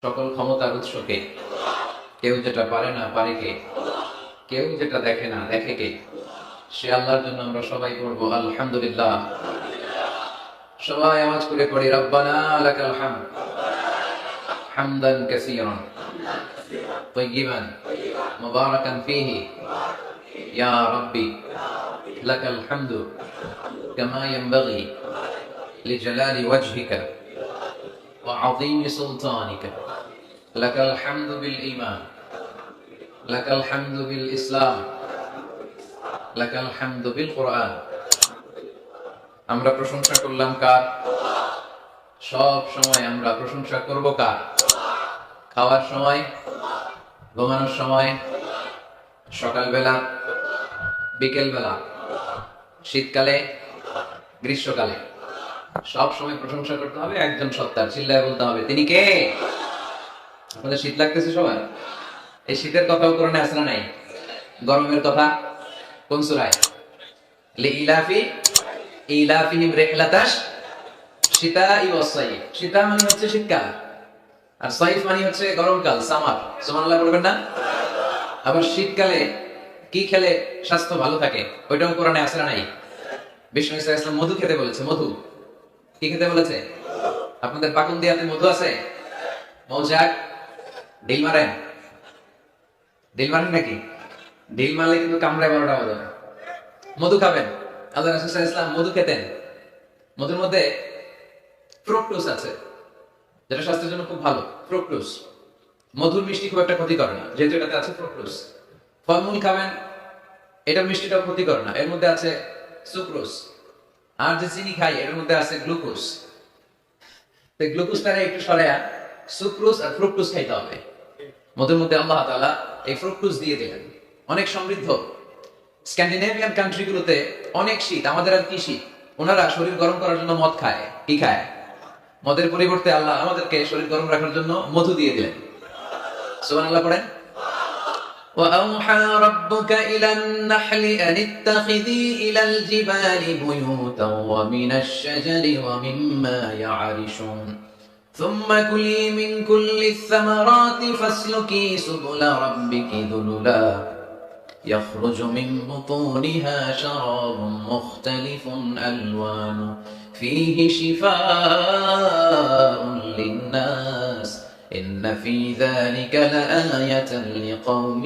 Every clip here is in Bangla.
সকল ক্ষমতার উৎস কে? কেউ যেটা পারে না পারে কে? কেউ যেটা দেখে না দেখে কে? সে আল্লাহর জন্য আমরা সবাই পড়বো আলহামদুলিল্লাহ। সবাই আওয়াজ করে পড়ি রব্বানা লাকাল হামদ হামদান কাসীরান তাইয়িবান মুবারাকান ফীহি ইয়া রাব্বি লাকাল হামদু কামা ইয়ানবাগি লিজালালি ওয়াজহিকা ওয়া আযীমি সুলতানিকা লাকাল হামদু বিল ঈমান লাকাল হামদু বিল ইসলাম লাকাল হামদু বিল কুরআন। আমরা প্রশংসা করলাম কার? সব সময় আমরা প্রশংসা করব কার? খাওয়ার সময়, ঘুমানোর সময়, সকালবেলা, বিকেলবেলা, শীতকালে, গ্রীষ্মকালে, সব সময় প্রশংসা করতে হবে একজন সত্তার। চিল্লায় বলতে হবে তিনি কে? আপনাদের শীত লাগতেছে সবাই? এই শীতের কথাও কোরআনে আছে না নাই? গরমের কথা কোন সূরায়? লিইলাফি ইলাফিহিম রিহলাতাশ শিতাই ওয়াস সাইফ। শীতা মানে হচ্ছে শীতকাল, আর সাইফ মানে হচ্ছে গরমকাল, সামার। সুবহানাল্লাহ বলবেন না? আবার শীতকালে কি খেলে স্বাস্থ্য ভালো থাকে ওইটাও কোরআনে আছে না নাই? বিষ্ণু ঈসা ইসলাম মধু খেতে বলেছে। মধু কি খেতে বলেছে? আপনাদের পাকুন্দিয়াতে মধু আছে? মৌচাক ডিল মারেন? ডিল মারেন নাকি? ডিল মারলে কিন্তু কামড়ায় 12টা বাজে। মধু খাবেন। আল্লাহ রাসূল সাল্লাল্লাহু আলাইহি ওয়াসাল্লাম মধু খেতেন। মধুর মধ্যে ফ্রুকটোজ আছে, যেটা স্বাস্থ্যের জন্য খুব ভালো। ফ্রুকটোজ, মধুর মিষ্টি খুব একটা ক্ষতি করে না, যেহেতু এটাতে আছে ফ্রুকটোজ। ফলমূল খাবেন, এটার মিষ্টিটাও ক্ষতি করে না, এর মধ্যে আছে সুক্রোজ। আর যে চিনি খাই এর মধ্যে আছে গ্লুকোজ। তো গ্লুকোজটারে একটু সরায়া সুক্রোজ আর ফ্রুকটোজ খাইতে হবে। মধুর মধ্যে আল্লাহ তাআলা এই ফ্রুকটোজ দিয়ে দিলেন। অনেক সমৃদ্ধ। স্ক্যান্ডিনেভিয়ান কান্ট্রিগুলোতে অনেক শীত, আমাদের আর কি শীত? ওনারা শরীর গরম করার জন্য মদ খায়। কি খায়? মদের পরিবর্তে আল্লাহ আমাদেরকে শরীর গরম রাখার জন্য মধু দিয়ে দিলেন। সুবহানাল্লাহ পড়েন। وَأَوْحَى رَبُّكَ إِلَى النَّحْلِ أَنِ اتَّخِذِي إِلَى الْجِبَالِ بُيُوتًا وَمِنَ الشَّجَرِ وَمِمَّا يَعْرِشُونَ ثُمَّ كُلِي مِنْ كُلِّ الثَّمَرَاتِ فَاسْلُكِي سُبُلَ رَبِّكِ ذُلُلًا يخرج من بطونها شراب مختلف ألوانه فيه شفاء للناس إن في ذلك لآية لقوم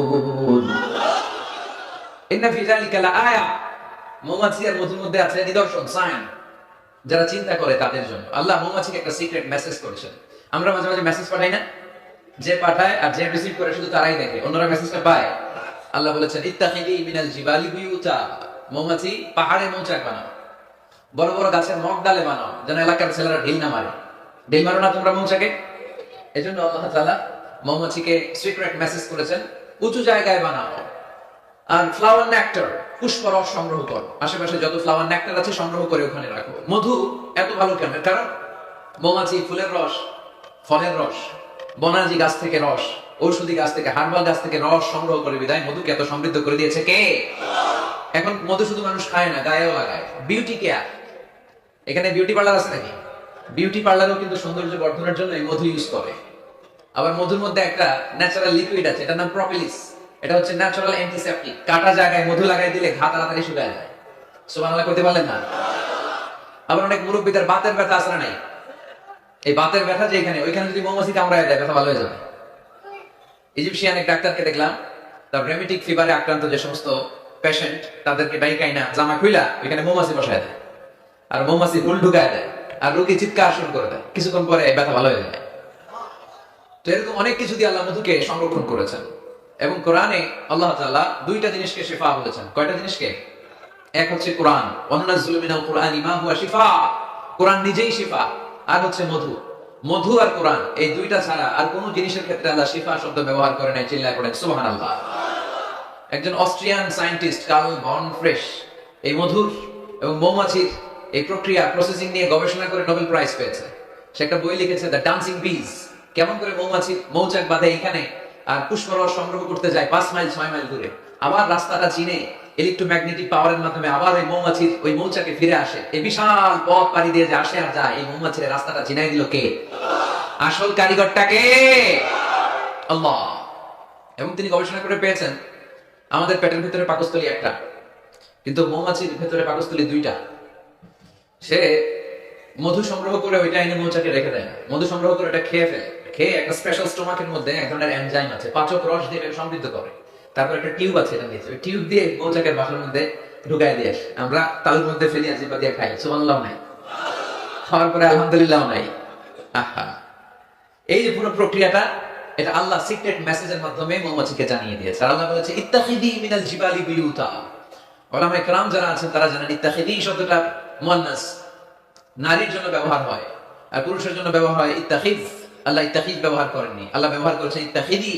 يتفكرون إن في ذلك لآية মৌমাছির মধুর মধ্যে আছে নিদর্শন, সাইন। যারা চিন্তা করে তাদের জন্য আল্লাহ মৌমাছিকে একটা সিক্রেট মেসেজ করেছেন। আমরা মাঝে মাঝে মেসেজ পাঠাই না? যে পাঠায় আর যে রিসিভ করে শুধু তারাই দেখে, অন্যরা মেসেজটা পায়। আল্লাহ বলেছেন ইত্তাখিদি মিনাল জিবালি বুয়ুতা, মৌমাছি পাহাড়ে মৌচাক বানাও, বড় বড় গাছের মগ ডালে বানাও, যেন এলাকার ছেলেরা ঢিল না মারে। ঢিল মারো না তোমরা মৌচাকে। এজন্য আল্লাহ তাআলা মৌমাছিকে সিক্রেট মেসেজ করেছেন উঁচু জায়গায় বানাও। আর ফ্লাওয়ার নেক্টার, পুষ্পরস সংগ্রহ করো, আশেপাশে যত ফ্লাওয়ার নেক্টার আছে সংগ্রহ করে ওখানে রাখো। মধু এত ভালো কেন? কারণ মৌমাছি ফুলের রস, ফলের রস, বনাজি গাছ থেকে রস, ঔষধি গাছ থেকে, হার্বাল গাছ থেকে রস সংগ্রহ করে বিদায় মধুকে এত সমৃদ্ধ করে দিয়েছে কে? এখন মধু শুধু মানুষ খায় না, গায়েও লাগায়। বিউটি কেয়ার, এখানে বিউটি পার্লার আছে নাকি? বিউটি পার্লারও কিন্তু সৌন্দর্য বর্ধনের জন্য এই মধু ইউজ করে। আবার মধুর মধ্যে একটা ন্যাচারাল লিকুইড আছে, এটার নাম প্রপিলিস। এটা হচ্ছে ন্যাচারাল অ্যান্টিসেপটিক। কাটা জায়গায় মধু লাগাই দিলে ঘা তাড়াতাড়ি শুকায় যায়। সুবহানাল্লাহ করতে পারলেন না? আবার অনেক মুরব্বীদের বাতের ব্যথা আছে না নাই? এই বাতের ব্যথা যে এখানে, ওইখানে যদি মৌমাছি কামড়ায় দেয় ব্যথা ভালো হয়ে যাবে। ইজিপশিয়ান এক ডাক্তারকে দেখলাম, তার রেমিটিক ফিভারে আক্রান্ত যে সমস্ত পেশেন্ট তাদেরকে ডাইকাইনা জামা খুইলা ওইখানে মৌমাছি বসায় দেয়, আর মৌমাছি হুল ঢুকায় দেয়, আর রোগী চিৎকার শুরু করে দেয়। কিছুক্ষণ পরে ব্যথা ভালো হয়ে যায়। তো এরকম অনেক কিছু দিয়ে আল্লাহ মধুকে সংরক্ষণ করেছেন। এবং কোরআনে আল্লাহ তাআলা দুইটা জিনিসকে শিফা বলেছেন। কয়টা জিনিসকে? এক হচ্ছে কোরআন, ওয়ানাজ্জিলু মিনাল কুরআনি মা হুয়া শিফা, কোরআন নিজেই শিফা। আর হচ্ছে মধু। মধু আর কোরআন এই দুইটা ছাড়া আর কোন জিনিসের ক্ষেত্রে আল্লাহ শিফা শব্দ ব্যবহার করে নাই। চিল্লায় পড়েন সুবহানাল্লাহ। একজন Austrian scientist Karl von Frisch এই মধুর এবং মৌমাছির এই প্রক্রিয়া প্রসেসিং নিয়ে গবেষণা করে নোবেল প্রাইজ পেয়েছে। সে একটা বই লিখেছে, দ্য ডান্সিং বিজ, কেমন করে মৌমাছি মৌচাক বাঁধে এখানে আর পুষ্পরস সংগ্রহ করতে যায় 5 মাইল 6 মাইল দূরে, আবার রাস্তাটা চিনে ইলেকট্রোম্যাগনেটিক পাওয়ারের মাধ্যমে আবার ওই মৌমাছির ওই মৌচাকে ফিরে আসে। এই বিশাল পথ পাড়ি দিয়ে যে আসে আর যায়, এই মৌমাছির রাস্তাটা চিনাই দিল কে? আসল কারিগরটা কে? আল্লাহ। এবং তিনি গবেষণা করে পেয়েছেন আমাদের পেটের ভিতরে পাকস্থলী একটা, কিন্তু মৌমাছির ভেতরে পাকস্থলী দুইটা। সে মধু সংগ্রহ করে ওইটা এনে মৌচাকে রেখে দেয় না, মধু সংগ্রহ করে এটা খেয়ে ফেলে। খেয়ে একটা স্পেশাল স্টোমাকের মধ্যে এক ধরনের এনজাইম আছে, পাচক রস দিয়ে সমৃদ্ধ করে। তারপর একটা টিউব আছে, এটা নিয়েছে, ওই টিউব দিয়ে মৌচাকের বাসার মধ্যে ঢুকাই দিয়ে আসে। আমরা তালুর মধ্যে ফেলি আসি বা দিয়ে খাই, সুবহানাল্লাহ নাই, খাওয়ার পরে আলহামদুলিল্লাহ নাই। আহা, এই যে পুরো প্রক্রিয়াটা, এটা আল্লাহ সিক্রেট মেসেজের মাধ্যমে মৌমাছিকে জানিয়ে দিয়েছে। আর আল্লাহ বলেছে ইত্তাখিদি মিনাল জিবালি বিয়ুতা। উলামায়ে কেরাম যারা আছেন তারা জানেন ইত্তাখিদি শব্দটা মুয়ান্নাস, নারীর জন্য ব্যবহার হয়, আর পুরুষের জন্য ব্যবহার হয় ইত্তাখিজ। আল্লাহ ইত্তাখিজ ব্যবহার করেননি, আল্লাহ ব্যবহার করেছেন ইত্তাখিদি।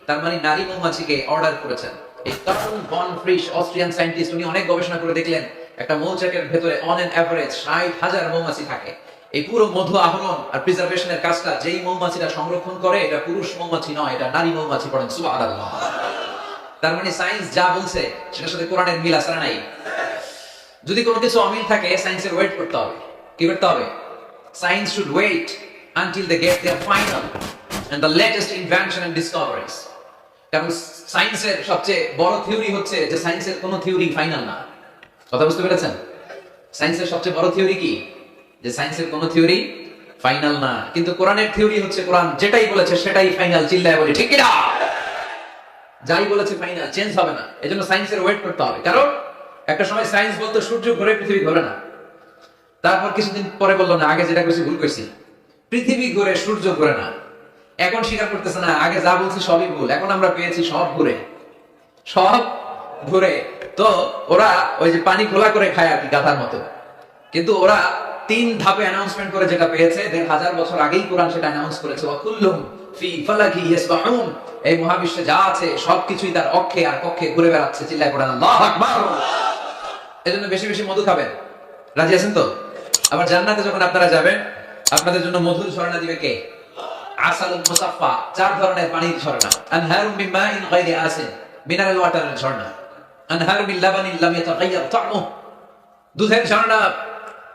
তার মানে নারী মৌমাছিকে অর্ডার করেছেন। এই Karl von Frisch, Austrian scientist, উনি অনেক গবেষণা করে দেখলেন একটা মৌচাকের ভেতরে অন এন এভারেজ 60,000 মৌমাছি থাকে। এই পুরো মধু আহরণ আর প্রিজার্ভেশনের কাজটা যেই মৌমাছিটা সংরক্ষণ করে, এটা পুরুষ মৌমাছি নয়, এটা নারী মৌমাছি। পড়েন সুবহানাল্লাহ। তার মানে সায়েন্স যা বলছে সেটার সাথে কোরআনের মিল আছে না নাই? যদি কোনো কিছু অমিল থাকে, সায়েন্সের ওয়েট করতে হবে। কি করতে হবে? Science should wait until they get their final and the latest invention and discoveries. কারণ সায়েন্সের সবচেয়ে বড় থিওরি হচ্ছে যে সায়েন্সের কোনো থিওরি ফাইনাল না। কথা বুঝতে পেরেছেন? সায়েন্সের সবচেয়ে বড় থিওরি কি? যে সায়েন্সের কোনো থিওরি ফাইনাল না। কিন্তু কোরআনের থিওরি হচ্ছে কোরআন যেটাই বলেছে সেটাই ফাইনাল। চিল্লায় বলি ঠিক কি না? যাই বলেছে ফাইনাল, চেঞ্জ হবে না। এজন্য সায়েন্সের ওয়েট করতে হবে। কারণ একটা সময় সায়েন্স বলতো সূর্য ঘুরে, পৃথিবী ঘোরে না। তারপর কিছুদিন পরে বললো না, আগে যেটা কইছি ভুল কইছি, পৃথিবী ঘুরে সূর্য ঘুরে না। এখন স্বীকার করতেছে না, আগে যা বলছি সবই ভুল। এখন আমরা পেয়েছি সব ঘুরে, সব ঘুরে। তো ওরা ওই যে পানি খোলা করে খায় আর কি, গাধার মতো। কিন্তু ওরা 3 ধাপে অ্যানাউন্সমেন্ট করে যেটা পেয়েছে, 1500 বছর আগেই কোরআন সেটা অ্যানাউন্স করেছে। ওয়াকুল্লুম ফি ফালাকি ইয়াসবাহুন। এই মহাবিশ্বে যা আছে সবকিছুই তার অক্ষে আর কক্ষে ঘুরে বেড়াচ্ছে। চিল্লায় পড়েন আল্লাহু আকবার। এজন্য বেশি বেশি মধু খাবেন। রাজি আছেন তো? আবার জান্নাতে যখন আপনারা যাবেন, আপনাদের জন্য মধুর ঝর্ণা দিবে কে? আসালুল মুসাফফা, 4 ধরনের পানির ঝর্ণা। আনহারুম মিন মাইন গায়রি আসিন, মিনারেল ওয়াটারের ঝর্ণা। আনহারুম মিন লাবানিন লাম ইয়াতাগায়্যার তা'মুহু, দুধের ঝর্ণা।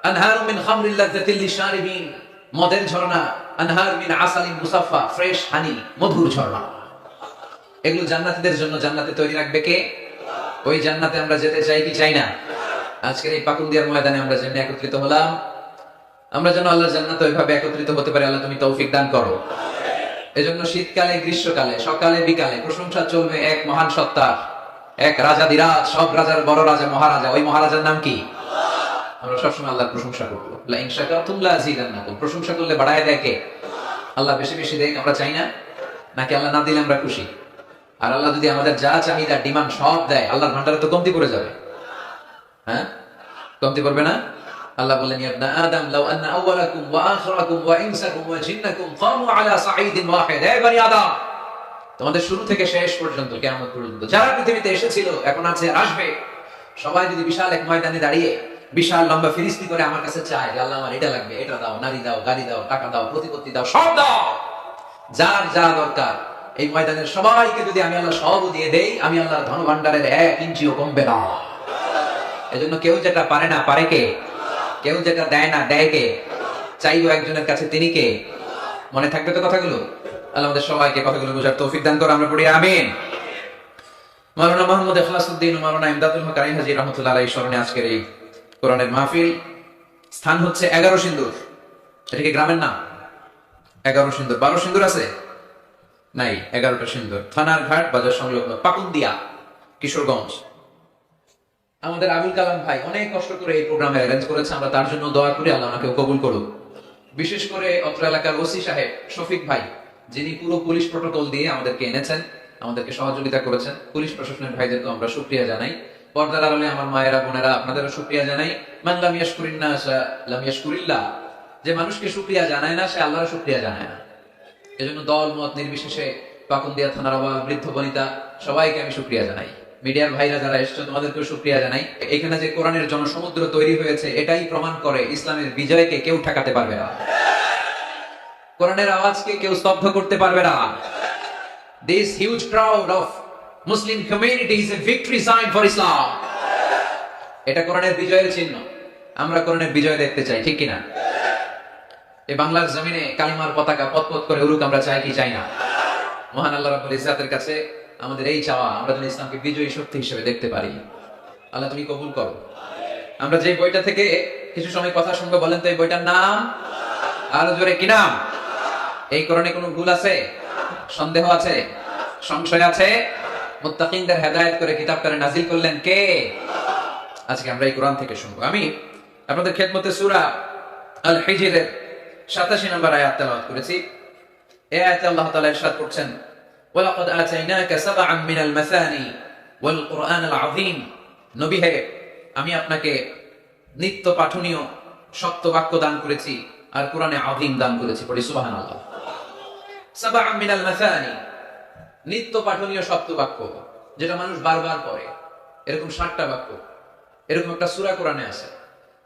আনহারুম মিন খামরিল লাযযাতিল লিশারিবিন, মদের ঝর্ণা। আনহার মিন আসালিন মুসাফফা, ফ্রেশ হানি, মধুর ঝর্ণা। এগুলো জান্নাতীদের জন্য জান্নাতে তৈরি রাখবে কে? ওই জান্নাতে আমরা যেতে চাই কি চাই না? আজকের এই পাকুন্দিয়ার ময়দানে আমরা যেন একত্রিত হলাম, আমরা যেন আল্লাহর জান্নাতে ওইভাবে একত্রিত হতে পারি। আল্লাহ তুমি তৌফিক দান করো। এজন্য শীতকালে, গ্রীষ্মকালে, সকালে বিকালে প্রশংসা চলবে এক মহান সত্তার, এক রাজাধিরাজ, সব রাজার বড় রাজা, মহারাজা। ওই মহারাজার নাম কি? আমরা সবসময় আল্লাহর প্রশংসা করব। লা ইন শাকারতুম লা আযীদান্নাকুম। প্রশংসা করলে বাড়ায় দেয় কে? আল্লাহ বেশি বেশি দেয়। আমরা চাই না? নাকি আল্লাহ না দিলে আমরা খুশি? আর আল্লাহ যদি আমাদের যা চাহিদা, ডিমান্ড সব দেয়, আল্লাহর ভান্ডারে তো কমতি পড়ে যাবে। হ্যাঁ, কমতি পড়বে না? আল্লাহ বলেন ইয়া ইবনা আদম লাউ আন্না আউওয়ালাকুম ওয়া আখিরাকুম ওয়া ইনসাকুম ওয়া জিন্নাকুম কামু আলা সাঈদিন ওয়াহিদ। হে বনি আদম, তোমাদের শুরু থেকে শেষ পর্যন্ত, কিয়ামত পর্যন্ত যারা পৃথিবীতে এসেছিল, এখন আছে, আর আসবে, সবাই যদি বিশাল এক ময়দানে দাঁড়িয়ে বিশাল লম্বা ফিরিস্তি করে আমার কাছে চায় যে আল্লাহ আমার এটা লাগবে, এটা দাও, নারী দাও, গাড়ি দাও, টাকা দাও, প্রতিপত্তি দাও, সব দাও, যার যা দরকার, এই ময়দানের সবাইকে যদি আমি আল্লাহ সব দিয়ে দেই, আমি আল্লাহর ধন ভান্ডারের 1 ইঞ্চিও কমবে না। এজন্য কেউ যেটা পারে না পারে কে? কেউ যেটা দেয় না দেয় কে? চাইবো একজনের কাছে, তিনি কে? মনে থাকবে তো কথাগুলো? আল্লাহ আমাদের সবাইকে কথাগুলো বোঝার তৌফিক দান করো। আমরা পড়ি আমিন। মাওলানা মুহাম্মদ ইখলাসউদ্দিন ও মাওলানা ইমদাদুল হক আলী হাজী রাহমাতুল্লাহ আলাইহির স্মরণে আজকের এই কোরআনের মাহফিল। স্থান হচ্ছে 11 সিন্দুর। এটা কি গ্রামের নাম? 11 সিন্দুর। 12 সিন্দুর আছে? নাই, 11টা সিন্দুর। থানার ঘাট, বাজার সংলগ্ন, পাকুন্দিয়া, কিশোরগঞ্জ। আমাদের আবুল কালাম ভাই অনেক কষ্ট করে এই প্রোগ্রামে অ্যারেঞ্জ করেছে। আমরা তার জন্য দোয়া করি, আল্লাহ ওনাকে কবুল করুক। বিশেষ করে অত্র এলাকার ওসি সাহেব শফিক ভাই, যিনি পুরো পুলিশ প্রটোকল দিয়ে আমাদেরকে এনেছেন, আমাদেরকে সহযোগিতা করেছেন। পুলিশ প্রশাসনের ভাইদেরকে আমরা শুকরিয়া জানাই। পর্দার আড়ালে আমার মায়েরা, বোনেরা, আপনাদেরও শুকরিয়া জানাই। মান লাম ইয়াশকুরিন নাস লাম ইয়াশকুরিল্লাহ। যে মানুষকে শুকরিয়া জানায় না, সে আল্লাহর শুকরিয়া জানায় না। এজন্য দল মত নির্বিশেষে পাকুন্দিয়া থানার আওয়াজ, বৃদ্ধ বনিতা, সবাইকে আমি শুকরিয়া জানাই। মিডিয়ার ভাইরা যারা এসেছে, তোমাদেরকেও শুকরিয়া জানাই। এখানে যে কোরআনের জনসমুদ্র তৈরি হয়েছে, এটাই প্রমাণ করে ইসলামের বিজয়কে কেউ ঠেকাতে পারবে না, কোরআনের আওয়াজকে কেউ স্তব্ধ করতে পারবে না। This huge crowd of Muslim community is a victory sign for Islam. এটা কোরআনের বিজয়ের চিহ্ন। আমরা কোরআনের বিজয় দেখতে চাই, ঠিক কিনা? এই বাংলার জমিনে কালিমার পতাকা পতপত করে উড়ুক, আমরা চাই কি চাই না? মহান আল্লাহ রাব্বুল ইজ্জাতের কাছে আমাদের এই চাওয়া, আমরা যেন ইসলামকে বিজয়ী শক্তি হিসেবে দেখতে পারি। আল্লাহ তুমি কবুল করো। আমরা যে বইটা থেকে কিছু সময় কথা শুনবো, বলেন তো এই বইটার নাম? আরো জোরে কি নাম? এই কোরআনে কোনো ভুল আছে? সন্দেহ আছে? সংশয় আছে? মুত্তাকিনদের হেদায়েত করে কিতাবটারে নাজিল করলেন কে? আজকে আমরা এই কোরআন থেকে শুনবো। আমি আপনাদের খেদমতে সূরা আল হিজরের 87 নম্বর আয়াত তেলাওয়াত করেছি। এই আয়াতে আল্লাহ তাআলা ইরশাদ করছেন, ওয়ালাকাদ আতাইনাকা সাবআন মিনাল মাসানি ওয়াল কুরআনাল আযীম। নবী হে, আমি আপনাকে নিত্য পাঠনীয় শক্ত বাক্য দান করেছি আর কোরআনে আযীম দান করেছি। পড়ি সুবহানাল্লাহ। সাবআন মিনাল মাসানি, নিত্য পাঠনীয় শক্ত বাক্য, যেটা মানুষ বারবার পড়ে, এরকম 60টা বাক্য। এরকম একটা সূরা কোরআনে আছে,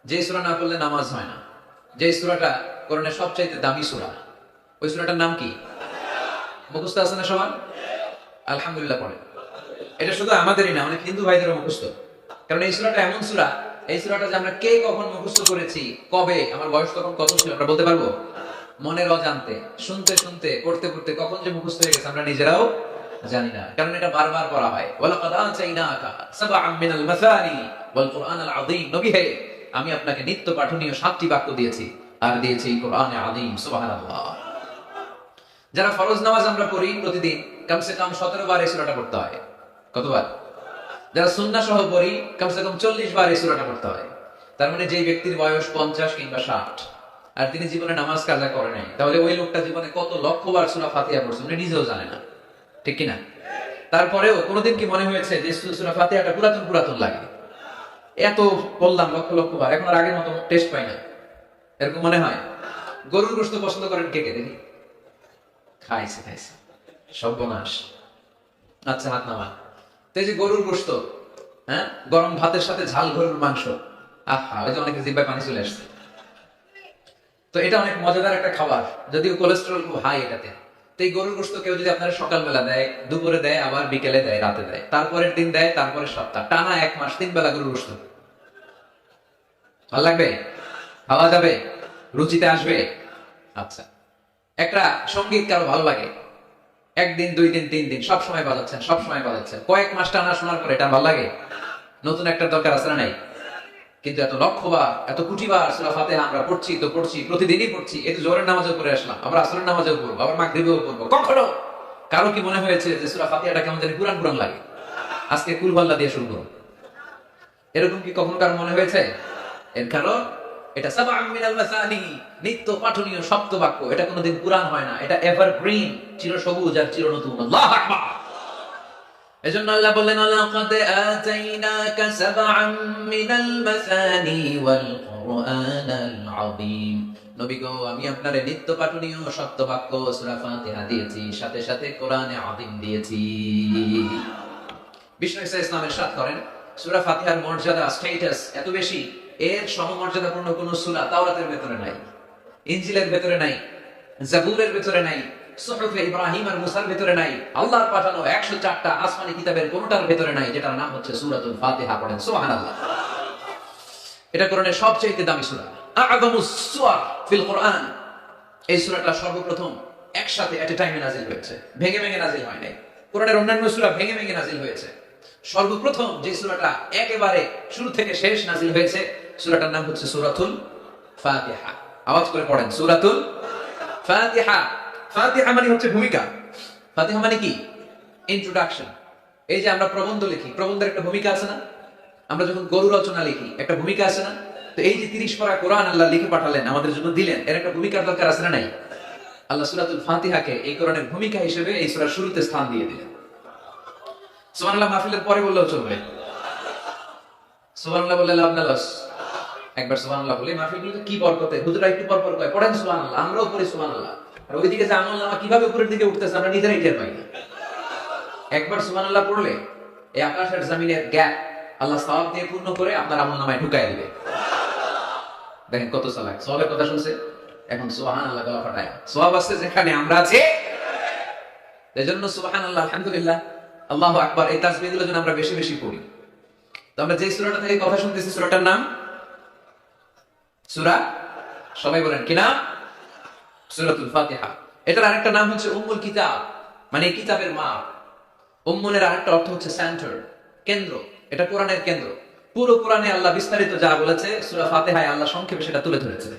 যে সূরা না পড়লে নামাজ হয় না। যে সূরাটা কোরআনের সবচাইতে দামি সূরা, ওই সূরাটার নাম কি? মুখস্থ আছে না সবার? আলহামদুলিল্লাহ পড়ে। এটা শুধু আমাদেরই না, অনেক হিন্দু ভাইদেরও মুখস্থ। কারণ এই সূরাটা এমন সূরা, এই সূরাটা যে আমরা কে কখন মুখস্থ করেছি, কবে, আমার বয়স তখন কত ছিল আমরা বলতে পারবো? মনের অজান্তে, শুনতে শুনতে, পড়তে পড়তে কখন যে মুখস্থ হয়ে গেছে আমরা নিজেরাও জানি না। কারণ এটা বারবার পড়া হয়। ওয়ালাকাদ আতাইনাকা সাবআন মিনাল মাসানি ওয়াল কুরআনাল আযীম। নবী হে, আমি আপনাকে নিত্য পাঠনীয় 7টি বাক্য দিয়েছি আর দিয়েছি কোরআনে আযীম। সুবহানাল্লাহ। যারা ফরজ নামাজ আমরা পড়ি প্রতিদিন, কমসে কম 17 বার এই সূরাটা পড়তে হয়। কতবার? যারা সুন্নাহ সহ পড়ি, কমসে কম 40 বার এই সূরাটা পড়তে হয়। তার মানে যেই ব্যক্তির বয়স 50 কিংবা 60 আর তিনি জীবনে নামাজ কাজা করে নাই, তাহলে ওই লোকটা জীবনে কত লক্ষবার সূরা ফাতিহা পড়ছে উনি নিজেও জানে না, ঠিক কিনা? তারপরেও কোনোদিন কি মনে হয়েছে যে সূরা ফাতিহাটা পুরাতন পুরাতন লাগে? এত বললাম লক্ষ লক্ষ বার, এখন আর আগের মতো টেস্ট পাই না, এরকম মনে হয়? গরুর গোশত পছন্দ করেন কে কে দেখি? খাইছে খাইছে, সর্বনাশ। আচ্ছা, হাত নামা। তো এই যে গরুর গোশত, হ্যাঁ, গরম ভাতের সাথে ঝাল গরুর মাংস, আহা, ওই যে অনেকে জিহ্বায় পানি চলে আসছে। তো এটা অনেক মজাদার একটা খাবার, যদিও কোলেস্টেরল খুব হাই এটাতে। তো এই গরুর গোশত কেউ যদি আপনার সকালবেলা দেয়, দুপুরে দেয়, আবার বিকেলে দেয়, রাতে দেয়, তারপরের দিন দেয়, তারপরের সপ্তাহ, টানা 1 মাস 3 বেলা গরুর গোশত, ভালো লাগবে? খাওয়া যাবে? রুচিতে আসবে? আচ্ছা, একটা সঙ্গীত কারো ভালো লাগে, 1 দিন 2 দিন 3 দিন সব সময় বাজাচ্ছেন, সব সময় বাজাচ্ছেন, কয়েক মাস টানা শোনার পরে এটা ভালো লাগে? নতুন একটা দরকার আছে না নাই? কিন্তু এত লক্ষবার, এত কোটিবার সূরা ফাতিহা আমরা পড়ছি তো পড়ছি, প্রতিদিনই পড়ছি। এই তো জোহরের নামাজেও পড়ে আসলাম, আবার আসরের নামাজেও পড়বো, আবার মাগরিবেও পড়বো। কখনো কারো কি মনে হয়েছে যে সূরা ফাতিহাটা কেমন জানি পুরান পুরান লাগে? আজকে কুল ভাল্লা দিয়ে শুরু করব, এরকম কি কখনো কারো মনে হয়েছে? এর কারণ এটা সাবআন মিনাল মাসানি, নিত্য পাঠনীয় শব্দ বাক্য। এটা কোনোদিন পুরান হয় না, এটা এভারগ্রিন, চিরসবুজ আর চিরনতুন। আল্লাহু আকবার। এজন্য আল্লাহ বললেন, লাকাদ আতাইনাকা সাবআন মিনাল মাসানি ওয়াল কুরআনাল আযীম। নবী গো, আমি আপনারে নিত্য পাঠনীয় শব্দ বাক্য সূরা ফাতিহা দিয়েছি, সাথে সাথে কোরআনে আযীম দিয়েছি। বিষ্ণু ইসলামের ইরশাদ করেন, সূরা ফাতিহার মর্যাদা, স্ট্যাটাস এত বেশি, এর সমমর্যাদাপূর্ণ কোন সূরা তাওরাতের ভেতরে নাই, ইনজিলের ভেতরে নাই, জাবুরের ভেতরে নাই, সুহুফে ইব্রাহিম আর মুসার ভেতরে নাই, আল্লাহর পাঠানো 104টা আসমানি কিতাবের কোনটার ভেতরে নাই, যেটার নাম হচ্ছে সূরাতুল ফাতিহা। পড়েন সুবহানাল্লাহ। এটা কোরআনের সবচেয়ে দামি সূরা, আ'যামুস সূরা ফিল কোরআন। এই সূরাটা সর্বপ্রথম একসাথে এট এ টাইমে নাযিল হয়েছে, ভেঙে ভেঙে নাযিল হয় নাই। কোরআনের অন্যান্য সূরা ভেঙে ভেঙে নাযিল হয়েছে। সর্বপ্রথম যে সূরাটা একেবারে শুরু থেকে শেষ নাযিল হয়েছে, সূরাটার নাম হচ্ছে সূরাতুল ফাতিহা। আওয়াজ করে পড়েন, সূরাতুল ফাতিহা। ফাতিহা মানে হচ্ছে ভূমিকা। ফাতিহা মানে কি? ইন্ট্রোডাকশন। এই যে আমরা প্রবন্ধ লিখি, প্রবন্ধের একটা ভূমিকা আছে না? আমরা যখন গরু রচনা লিখি, একটা ভূমিকা আছে না? তো এই যে 30 পারা কোরআন আল্লাহ লিখে পাঠালেন, আমাদের জন্য দিলেন, এর একটা ভূমিকার দরকার আছে না নাই? আল্লাহ সূরাতুল ফাতিহাকে এই কোরআনের ভূমিকা হিসেবে এই সূরার শুরুতে স্থান দিয়ে দিলেন। সুবহানাল্লাহ মাহফিলের পরে বললেও চলবে, সুবহানাল্লাহ বললে লাভ না লস। একবার সুবহানাল্লাহ বলে মাহফিলগুলোতে কি বরকতে, হুজুরা একটু পর পর কয় পড়েন সুবহানাল্লাহ, আমরাও পড়ি সুবহানাল্লাহ। আর ওইদিকে যে আমলনামা কিভাবে উপরের দিকে উঠতেছে আমরা নিজেরাই টের পাই না। একবার সুবহানাল্লাহ পড়লে এই আকাশের জমিনের গ্যাপ আল্লাহ সওয়াব দিয়ে পূর্ণ করে আপনার আমলনামায় ঢুকায় দিবে। দেখেন কত চালাক, সওয়াবের কথা শুনছে, এখন সুবহানাল্লাহ গলা ফাটায়। সওয়াব আছে যেখানে আমরা আছি, এজন্য সুবহানাল্লাহ, আলহামদুলিল্লাহ, আল্লাহু আকবার, এই তাসবিহগুলো যেন আমরা বেশি বেশি পড়ি। তো আমরা যে সূরাটা থেকে কথা শুনতেছি সূরাটার নাম সূরা, সবাই বলেন কি নাম? সূরাতুল ফাতিহা। এটার আরেকটা নাম হচ্ছে উম্মুল কিতাব, মানে কিতাবের মা। উম্মুলের আরেকটা অর্থ হচ্ছে সেন্টার, কেন্দ্র। এটা কোরআনের কেন্দ্র। পুরো কোরআনে আল্লাহ বিস্তারিত যা বলেছে সূরা ফাতিহায় আল্লাহ সংক্ষেপে সেটা তুলে ধরেছে।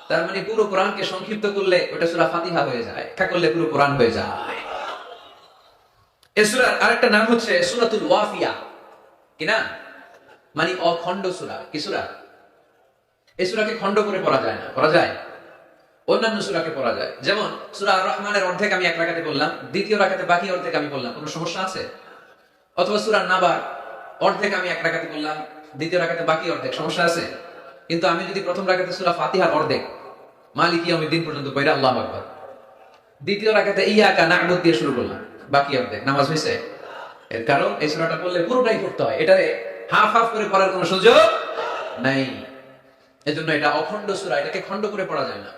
তার মানে পুরো কোরআনকে সংক্ষিপ্ত করলে ওটা সূরা ফাতিহা হয়ে যায়, ব্যাখ্যা করলে পুরো কোরআন হয়ে যায়। এই সূরার আরেকটা নাম হচ্ছে সূরাতুল ওয়াফিয়া, কি না? মানে অখণ্ড সূরা। কি সূরা? এই সূরাকে খণ্ড করে পড়া যায় না, পড়া যায়? অন্যান্য সূরাকে পড়া যায়। যেমন সূরা আর রহমানের অর্ধেক আমি এক রাকাতে পড়লাম, দ্বিতীয় রাকাতে বাকি অর্ধেক আমি পড়লাম, কোনো সমস্যা আছে? অথবা সূরা নাবার অর্ধেক আমি এক রাকাতে পড়লাম, দ্বিতীয় রাকাতে বাকি অর্ধেক, সমস্যা আছে? কিন্তু আমি যদি প্রথম রাকাতে সূরা ফাতিহার অর্ধেক মালিক ইয়াউমিদ্দিন পর্যন্ত পড়ে আল্লাহু আকবার, দ্বিতীয় রাকাতে ইয়াকা না'বুদ দিয়ে শুরু করলাম, বাকি অর্ধেক, নামাজ হয়েছে? এর কারণ এই সূরাটা পড়লে পুরোটাই পড়তে হয়, এটারে হাফ হাফ করে পড়ার কোনো সুযোগ নাই। এজন্য এটা অখণ্ড সূরা, এটাকে খণ্ড করে পড়া যায় না।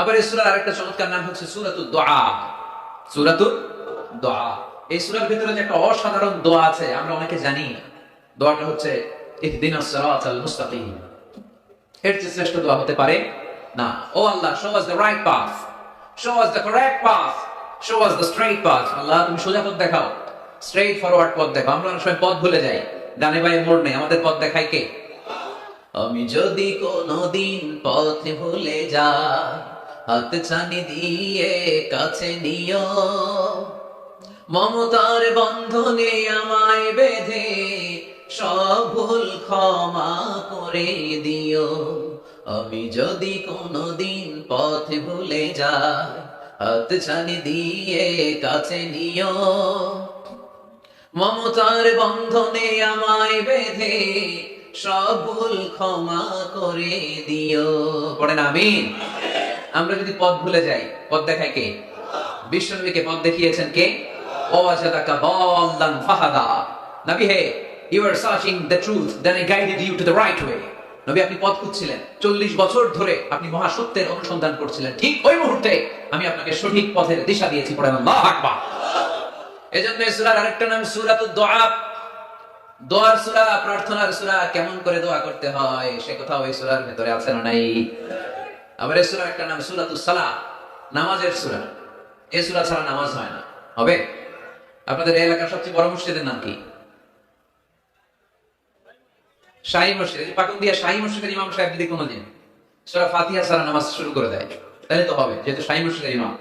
আবার এই সূরার আরেকটা চমৎকার নাম হচ্ছে সূরাতুদ দুআ। সূরাতুদ দুআ। এই সূরার ভিতরে যে একটা অসাধারণ দোয়া আছে আমরা অনেকে জানি না। দোয়াটা হচ্ছে ইহদিনাস সিরাতাল মুস্তাকিম। এর চেয়ে শ্রেষ্ঠ দোয়া হতে পারে না। ও আল্লাহ, show us the right path, show us the correct path, show us the straight path. আল্লাহ তুমি সোজা পথ দেখাও, স্ট্রেইট ফরওয়ার্ড পথ দেখাও। আমরা অনেক সময় পথ ভুলে যাই, ডানে বাঁয়ে মোড় নেই, আমাদের পথ দেখায় কে? আমি যদি কোনদিন পথ ভুলে যাই, হাত ছানি দিয়ে কাছে নিও, মমতার বন্ধনে আমায় বেঁধে সব ভুল ক্ষমা করে দিও। আমি যদি কোনদিন পথ ভুলে যাই, হাত ছানি দিয়ে কাছে নিও, মমতার বন্ধনে আমায় বেঁধে সব ভুল ক্ষমা করে দিও। পড়েন আমিন। আমরা যদি পথ ভুলে যাই, পথ দেখায় কে? বিশ্বনবীকে পথ দেখিয়েছেন কে? ওয়াজাদাকা দাল্লান ফাহাদা। নবী হে, you were searching the truth, then I guided you to the right way. নবী আপনি পথ খুঁজছিলেন, 40 বছর ধরে আপনি মহাসত্যের অনুসন্ধান করছিলেন, ঠিক ওই মুহূর্তে আমি আপনাকে সঠিক পথের দিশা দিয়েছি। পড়েন আল্লাহু আকবার। এজন্য এই সূরার আরেকটা নাম সূরাতুদ দুআ। দোয়ার সূরা, প্রার্থনার সূরা। কেমন করে দোয়া করতে হয় সে কথা ওই সূরার ভিতরে আছে না নাই? আবার এই সূরার একটা নাম সূরাতুস সালাহ, নামাজের সূরা। এই সূরা ছাড়া নামাজ হয় না। হবে? আপনাদের এই এলাকার সবচেয়ে বড় মসজিদের নাম কি? শাহী মসজিদ। পাকুন্দিয়া শাহী মসজিদের ইমাম সাহেব যদি কোনোদিন সূরা ফাতিহা ছাড়া নামাজ শুরু করে দেয় তাহলে তো হবে, যেহেতু শাহী মসজিদের ইমাম।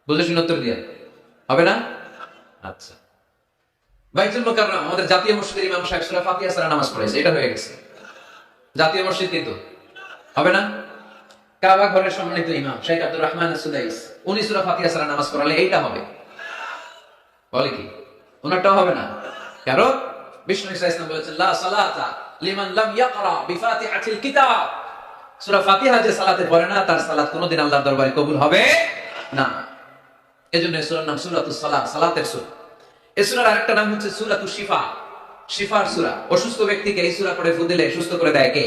বুঝে শুনে উত্তর দিয়ে হবে না? আচ্ছা। বাইতুল মুকাররম, আমাদের জাতীয় মসজিদের ইমাম সাহেব সূরা ফাতিহা ছাড়া নামাজ পড়েছে, এটা হয়ে গেছে জাতীয় মসজিদ, কিন্তু হবে না? কাবা ঘরের সম্মানিত ইমাম শেখ আব্দুর রহমান আস-সুদাইস, উনি সূরা ফাতিহা ছাড়া নামাজ পড়ালে এইটা হবে। বলে কি? ওনারটাও হবে না। কারণ বিষ্ণু ঈসা ইসলাম বলেছেন লা সালাতা লিমান লাম ইয়াকরা বিফাতিহাতিল কিতাব। সূরা ফাতিহা যে সালাতে পড়ে না তার সালাত কোনোদিন আল্লাহর দরবারে কবুল হবে না। এজন্য এই সূরার নাম সূরাতুস সালাহ, সালাতের সূরা। এই সূরার আরেকটা নাম হচ্ছে সূরাতুশ শিফা, শিফার সূরা। অসুস্থ ব্যক্তিকে এই সূরা পড়ে ফু দিলে সুস্থ করে দেয় কে?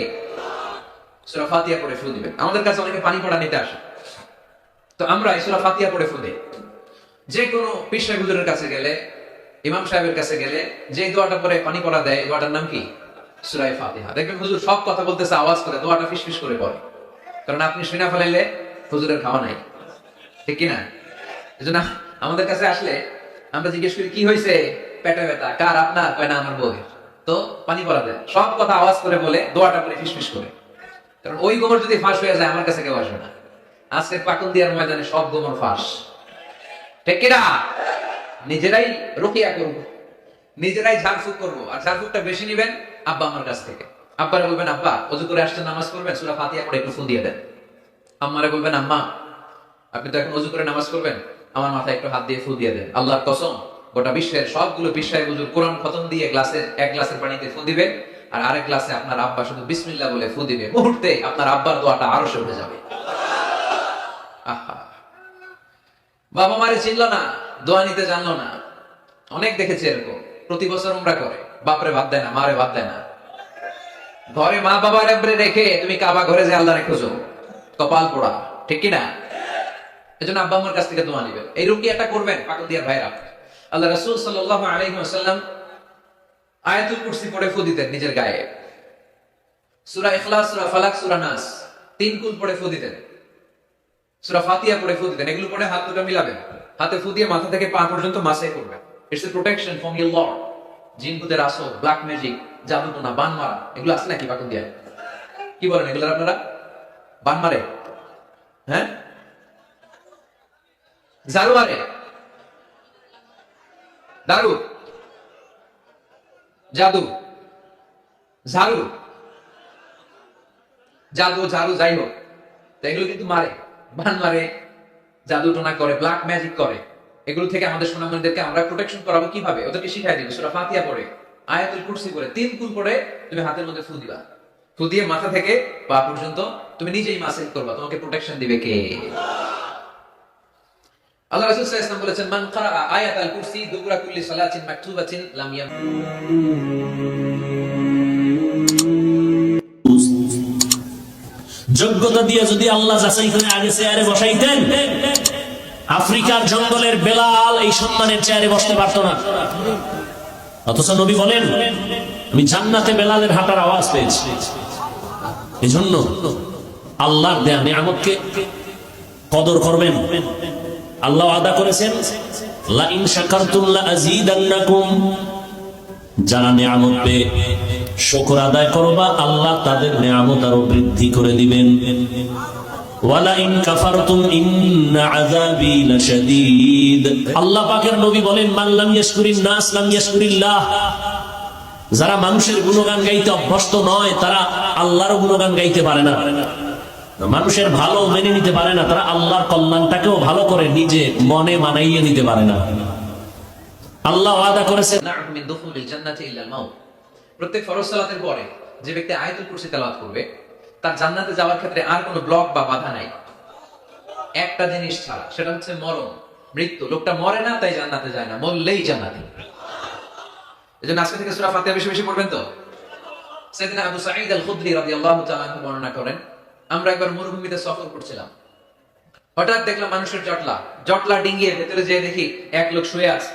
সূরা ফাতিহা পড়ে ফু দিবেন। আমাদের কাছে অনেকে পানি পড়া নিতে আসে, তো আমরা এই সূরা ফাতিহা পড়ে ফু দেই। যে কোনো পীর সাহেব হুজুরের কাছে গেলে, ইমাম সাহেবের কাছে গেলে যে দোয়াটা পরে পানি পড়া দেয়, দোয়াটার নাম কি? সূরা ফাতিহা। দেখবেন হুজুর সব কথা বলতেছে আওয়াজ করে, দোয়াটা ফিসফিস করে পড়ে, কারণ আপনি শুনে ফেলাইলে হুজুরের খাওয়া নাই, ঠিক কি না? এজন্য আমাদের কাছে আসলে আমরা জিজ্ঞেস করি কি হয়েছে, পেটে ব্যথা, কার? আপনার? কয় না আমার বউয়ের। তো পানি পড়া দেয়, সব কথা আওয়াজ করে বলে, দোয়াটা করে ফিসফিস করে, কারণ ওই গোমর যদি ফাঁস হয়ে যায় আমার কাছে কেউ আসবে না। আজকে পাকুন্দিয়ার ময়দানে সব গোমর ফাঁস, ঠিক কিনা? নিজেরাই রুকিয়া করব, নিজেরাই ঝাড়ফুঁক করবো, আর ঝাড়ফুঁকটা বেশি নিবেন আব্বা আমার কাছ থেকে। আব্বারে বলবেন আব্বা ওযু করে আসছেন নামাজ পড়বেন, সূরা ফাতিহা পড়ে একটু ফু দিয়ে দেন। আম্মারে বলবেন আম্মা আপনি তো এখন ওযু করে নামাজ পড়বেন, আমার মাথায় একটু হাত দিয়ে ফু দিয়ে দেন। আল্লাহর কসম গোটা বিশ্বের সবগুলো বিশ্বায় হুজুর কোরআন খতম দিয়ে গ্লাসে এক গ্লাসের পানিতে ফু দিবে, আর আরেক গ্লাসে আপনার আব্বা শুধু বিসমিল্লাহ বলে ফু দিবে, মুহূর্তে আপনার আব্বার দোয়াটা আরশে উঠে যাবে। আহা, বাবা মারে চিনলো না, দোয়া নিতে জানলো না। অনেক দেখেছি এরকম, প্রতি বছর উমরা করে, বাপরে ভাত দেয় না, মারে ভাত দেয় না। ঘরে মা বাবার রেখে তুমি কাবা ঘরে যে আল্লাহরে খোঁজো, কপাল পোড়া, ঠিক কিনা? এজন্য আব্বা আম্মার কাছ থেকে দোয়া নিবেন। এই রুকিয়াটা করবেন পাকুন্দিয়ার ভাইরা। আল্লাহ রাসূল সাল্লাল্লাহু আলাইহি ওয়াসাল্লাম আয়াতুল কুরসি পড়ে ফু দিতেন নিজের গায়ে, সূরা ইখলাস, সূরা ফালাক, সূরা নাস 3 কুল পড়ে ফু দিতেন, সূরা ফাতিহা পড়ে ফু দিতেন। এগুলো পড়ে হাত দুটো মিলাবেন, হাতে ফু দিয়ে মাথা থেকে পা পর্যন্ত মাসাই করবেন। It's a protection from your Lord. জিন ভূতের আসর, ব্ল্যাক ম্যাজিক, জাদুটোনা, বান মারা, এগুলো আছে নাকি বাকুন দিয়ে? কি বলেন এগুলো আপনারা? বান মারে? হ্যাঁ, ঝাড়ু মারে, দারু, জাদু, ঝাড়ু, জাদু, ঝাড়ু, যাই হোক, এগুলো কিন্তু মারে, বান মারে, জাদু টোনা করে, ব্ল্যাক ম্যাজিক করে। এগুলো থেকে আমাদের সোনামণিদেরকে আমরা প্রোটেকশন করাবো কিভাবে? ওদেরকে শিখাই দিব সূরা ফাতিহা পড়ে, আয়াতুল কুরসি পড়ে 3 কুল পড়ে তুমি হাতের মধ্যে ফু দিবা। ফু দিয়ে মাথা থেকে পা পর্যন্ত তুমি নিজেই মাসাজ করবা। তোমাকে প্রোটেকশন দিবে কে? আল্লাহ রাসূল সাল্লাল্লাহু আলাইহি ওয়াসাল্লাম বলেছেন, মান ক্বারা আয়াতাল কুরসি দুবুরা কুল্লি সালাতিন মাকতুবাতিন লাম ইয়াম। যোগ্যতা দিয়ে যদি আল্লাহ যাচাই করে আগে চেয়ারে বসাইতেন, আফ্রিকার জঙ্গলের বেলাল এই সম্মানের চেয়ারে বসতে পারত না। অথচ নবী বলেন, আমি জান্নাতে বেলালের হাঁটার আওয়াজ পেয়েছি। এজন্য আল্লাহর দেয়া নিয়ামতকে কদর করবেন। আল্লাহ ওয়াদা করেছেন, লা ইন শাকারতুম লা আযীদান্নাকুম। যারা নিয়ামত পেয়ে শুকর আদায় করবা, আল্লাহ তাদের নিয়ামত আরো বৃদ্ধি করে দিবেন। ওয়ালা ইন কাফারতুম ইন্না আযাবি লাশাদীদ। আল্লাহ পাকের নবী বলেন, মান লাম ইয়াশকুরিন নাস লাম ইয়াশকুরিল্লাহ। যারা মানুষের গুণগান গাইতে অভ্যস্ত নয়, তারা আল্লাহর গুণগান গাইতে পারে না। মানুষের ভালো মেনে নিতে পারে না, তারা আল্লাহর কল্যাণটাকেও ভালো করে নিজে মনে মানাইয়ে নিতে পারে না। আল্লাহ ওয়াদা করেছেন, মিন দুখুলিল জান্নাতি ইল্লাল মাউত। প্রত্যেক ফরজ সালাতের পরে যে ব্যক্তি আয়াতুল কুরসি তেলাওয়াত করবে, তার জান্নাতে যাওয়ার ক্ষেত্রে আর কোনো ব্লক বা বাধা নাই, একটা জিনিস ছাড়া, সেটা হচ্ছে মরণ, মৃত্যু। লোকটা মরে না তাই জান্নাতে যায় না, মরলেই জান্নাতি। এজন্য আজকে থেকে সূরা ফাতিহা বেশি বেশি পড়বেন তো। সাইয়েদনা আবু সাঈদ আল খুদরি রাদিয়াল্লাহু তাআলা আনহু বর্ণনা করেন, আমরা একবার মরুভূমিতে সফর করছিলাম, হঠাৎ দেখলাম মানুষের জটলা ডিঙ্গিয়ে ভেতরে যেয়ে দেখি এক লোক শুয়ে আছে,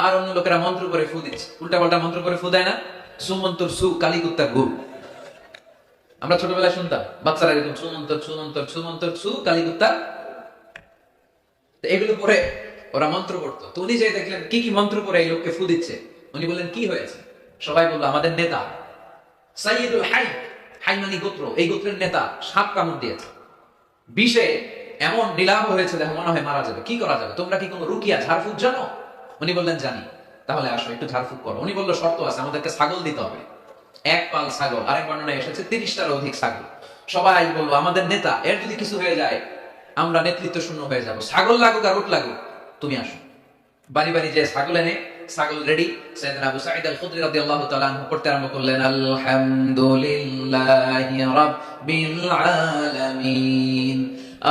আর অন্য লোকেরা মন্ত্র করে ফু দিচ্ছে, উল্টা পাল্টা মন্ত্র করে ফু দেয় না, সুমন্তর সু কালীকুত্তার গু। আমরা ছোটবেলায় শুনতাম, বাচ্চারা এরকম সুমন্তর সুমন্তর সুমন্তর সু কালীকুত্তার। এগুলো পরে ওরা মন্ত্র পড়তো। তো উনি যে দেখলেন কি কি মন্ত্র পড়ে এই লোককে ফু দিচ্ছে, উনি বললেন কি হয়েছে? সবাই বললো, আমাদের নেতা সাইয়্যিদুল হাই, হাই মানে গোত্র, এই গোত্রের নেতা সাপ কামড় দিয়েছে, বিষে এমন নীলাভ হয়েছে, দেখো মনে হয় মারা যাবে। কি করা যাবে? তোমরা কি কোনো রুকিয়া ঝাড়ফুঁক জানো? উনি বললেন জানি। তাহলে আসো একটু ঝাড়ফুঁক করো। উনি বললো শর্ত আছে, আমাদেরকে ছাগল দিতে হবে, 1 পাল ছাগল। আরেক বর্ণনায় এসেছে 30টার অধিক ছাগল। সবাই বললো, আমাদের নেতা, এর যদি কিছু হয়ে যায় আমরা নেতৃত্ব শূন্য হয়ে যাব, ছাগল লাগুক আর উট লাগুক, তুমি আসো। বাড়ি বাড়ি যে ছাগল এনে, ছাগল রেডি। সাইয়েদনা আবু সাঈদ আল খুদরি রাদিয়াল্লাহু তাআলা আনহু পড়তে আরম্ভ করলেন, আলহামদুলিল্লাহি রাব্বিল আলামিন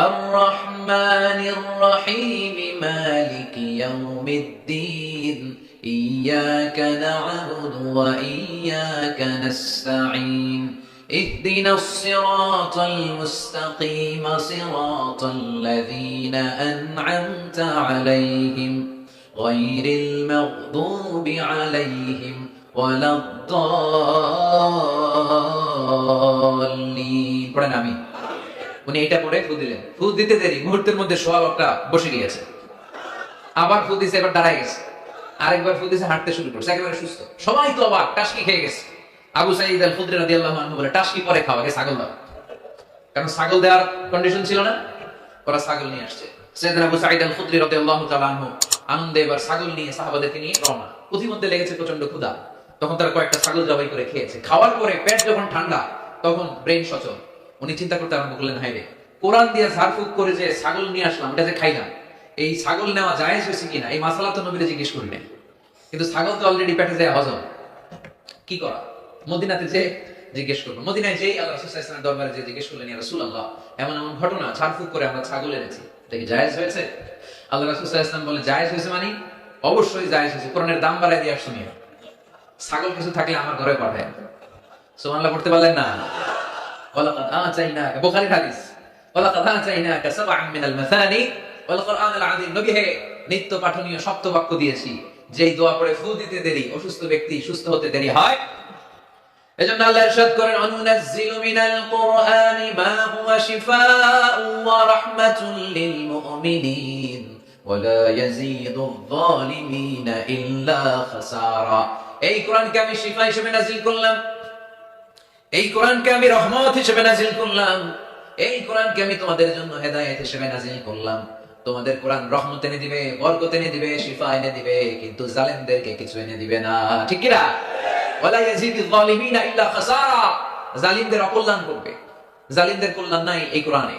আর-রাহমানির রহিম মালিকি ইয়াউমিদ্দিন ইয়্যাকা না'বুদু ওয়া ইয়্যাকা নাস্তাঈন اهدنا الصراط المستقيم صراط الذين أنعمت عليهم غير المغضوب عليهم ولا الضالين। পড়েন আমি। উনি এটা পড়ে ফু দিলেন। ফু দিতে দেরি, মুহূর্তের মধ্যে সোয়া লোকটা বসে গিয়েছে। আবার ফু দিছে, এবার দাঁড়ায় গেছে। আরেকবার ফু দিছে, হাঁটতে শুরু করছে, একেবারে সুস্থ। সবাই তো অবাক, টাসকি খেয়ে গেছে। আবু সাঈদ আল খুদরি রাদিয়াল্লাহু আনহু বলে, টাসকি পরে খাও, আগে ছাগল দাও। কারণ ছাগল দেওয়ার কন্ডিশন ছিল না, ওরা ছাগল নিয়ে আসছে। সাইয়েদনা আবু সাঈদ আল খুদরি রাদিয়াল্লাহু তাআলা আনহু আনন্দে এবার ছাগল নিয়ে সাহাবাদেরকে নিয়ে রওনা। পথিমধ্যে লেগেছে প্রচন্ড ক্ষুধা, তখন তারা কয়েকটা ছাগল জবাই করে খেয়েছে। খাওয়ার পরে পেট যখন ঠান্ডা, তখন ব্রেন সচল। উনি চিন্তা করতে আরম্ভ করলেন, হায় রে, কোরআন দিয়ে ঝাড়ফুঁক করে যে ছাগল নিয়ে আসলাম, এটা যে খাইলাম, এই ছাগল নেওয়া জায়েজ হয়েছে কিনা, এই মাসালা তো নবীরে জিজ্ঞেস করিলেন। কিন্তু ছাগল তো অলরেডি পেটে যায় হজম, কি করা? মদিনাতে যে জিজ্ঞেস করবো। মদিনায় যেই আল্লাহ রাসূল সাল্লাল্লাহু আলাইহি ওয়াসাল্লামের দরবারে যে জিজ্ঞেস করলেন, ইয়া রাসূলুল্লাহ, এমন এমন ঘটনা, ঝাড়ফুঁক করে আমরা ছাগল এনেছি, এটা কি জায়েজ হয়েছে? আল্লাহ রাসূল সাল্লাল্লাহু আলাইহি ওয়াসাল্লাম বলে, জায়েজ হয়েছে মানে অবশ্যই জায়েজ হয়েছে, কোরআনের দাম বাড়ায় দিয়ে আসছো নিয়ে। ছাগল কিছু থাকলে আমার ঘরে পাঠায়। সুবহানাল্লাহ পড়তে পারলেন না? ওয়ালাকাদ আতাইনাকা, বুখারীর হাদিস, ওয়ালাকাদ আতাইনাকা সাবআন মিনাল মাসানি ওয়াল কুরআনিল আযীম। নবী হে, নিত্য পাঠনীয় সপ্ত বাক্য দিয়েছি, যেই দোয়া পড়ে ফু দিতে দেরি অসুস্থ ব্যক্তি সুস্থ হতে দেরি হয়। এজন্য আল্লাহ ইরশাদ করেন, অনুনাজ্জিলু মিনাল কুরআনি মা হুয়া শিফাউন ওয়া রাহমাতুল লিল মুমিনিন ওয়া লা ইয়াজিদুয যালিমিনা ইল্লা খাসারা। এই কোরআনকে আমি শিফা হিসেবে নাযিল করলাম, এই কোরআনকে আমি রহমত হিসেবে নাযিল করলাম, এই কোরআনকে আমি তোমাদের জন্য হেদায়েত হিসেবে নাযিল করলাম। তোমাদের কোরআন রহমত এনে দিবে, বরকত এনে দিবে, শিফা এনে দিবে, কিন্তু জালেমদেরকে কিছু এনে দিবে না। ঠিক কি না? ওয়ালা ইয়াজিদুয যালিমিনা ইল্লা খাসারা। জালিমদের অকল্যাণ করবে, জালিমদের কল্যাণ নাই এই কোরআনে।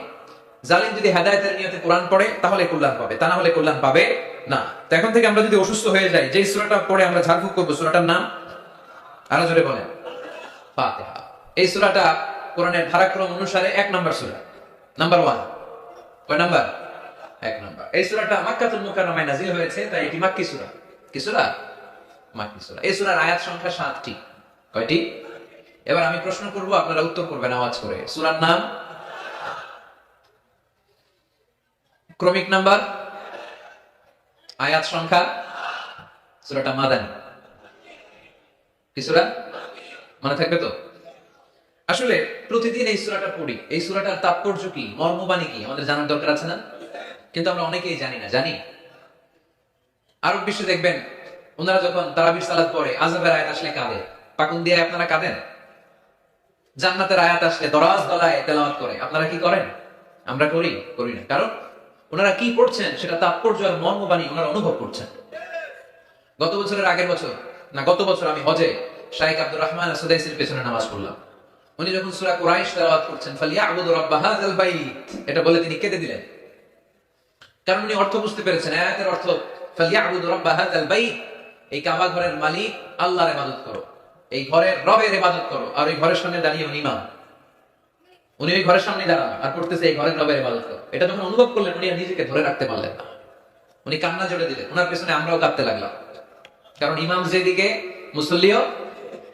জালিম যদি হেদায়েতের নিয়তে কোরআন পড়ে তাহলে কল্যাণ পাবে, তা না হলে কল্যাণ পাবে না। তো এখন থেকে আমরা যদি অসুস্থ হয়ে যাই, যে সূরাটা পড়ে আমরা ঝাড়ফুঁক করব, সূরাটার নাম আরো জোরে বলেন, ফাতিহা। এই সূরাটা কোরআনের ধারাক্রম অনুসারে 1 নম্বর সূরা, নাম্বার 1। কয় নাম্বার? 1 নম্বর। এই সূরাটা মক্কাতুল মুকাররমায় নাযিল হয়েছে, তাই এটি মাক্কি সূরা। কি সূরা? মাক্কি সূরা। এই সূরার আয়াত সংখ্যা 7টি। কয়টি? এবার আমি প্রশ্ন করব, আপনারা উত্তর করবেন আওয়াজ করে। সূরার নাম, ক্রমিক নাম্বার, আয়াত সংখ্যা। সূরাটা মাদানী। কি সূরা? মনে থাকবে তো? আসলে প্রতিদিন এই সূরাটা পড়ি, এই সূরাটার তাৎপর্য কি, মর্মবাণী কি আমাদের জানার দরকার আছে না? কিন্তু আমরা অনেকেই জানি না। জানি আরব বিশ্বে দেখবেন, ওনারা যখন তারাবির সালাত পড়ে, আযাবের আয়াত আসলে কাঁদে। পাকুন দিয়ে আপনারা কাঁদেন? জান্নাতের আয়াত আসলে দরাজ গলায় তেলাওয়াত করে, আপনারা কি করেন? আমরা করি? করি না। কারণ ওনারা কি পড়ছেন সেটা তাৎপর্য আর মর্মবাণী ওনারা অনুভব করছেন। গত বছরের আগের বছর না, গত বছর আমি হজে শাইখ আব্দুর রহমান সুদাইসির পেছনে নামাজ পড়লাম। উনি যখন সূরা কুরাইশ তেলাওয়াত করছেন, ফালিয়াবুদু রাব্ব হাযাল বাইত, এটা বলে তিনি কেঁদে দিলেন। কারণ উনি অর্থ বুঝতে পেরেছেন। আয়াতের অর্থ ফালিয়াবুদু রাব্ব হাযাল বাইত, এই কাবা ঘরের মালিক আল্লাহর ইবাদত করো, এই ঘরের রবের ইবাদত করো। আর ওই ঘরের সামনে দাঁড়িয়ে উনি ইমাম, উনি ওই ঘরের সামনে দাঁড়ান আর পড়তেছে এই ঘরের রবের ইবাদত করো। এটা যখন অনুভব করলেন, উনি আর নিজেকে ধরে রাখতে পারলেন না, উনি কান্না জড়ে দিলেন। ওনার পেছনে আমরাও কাঁদতে লাগলাম, কারণ ইমাম যেদিকে মুসল্লিও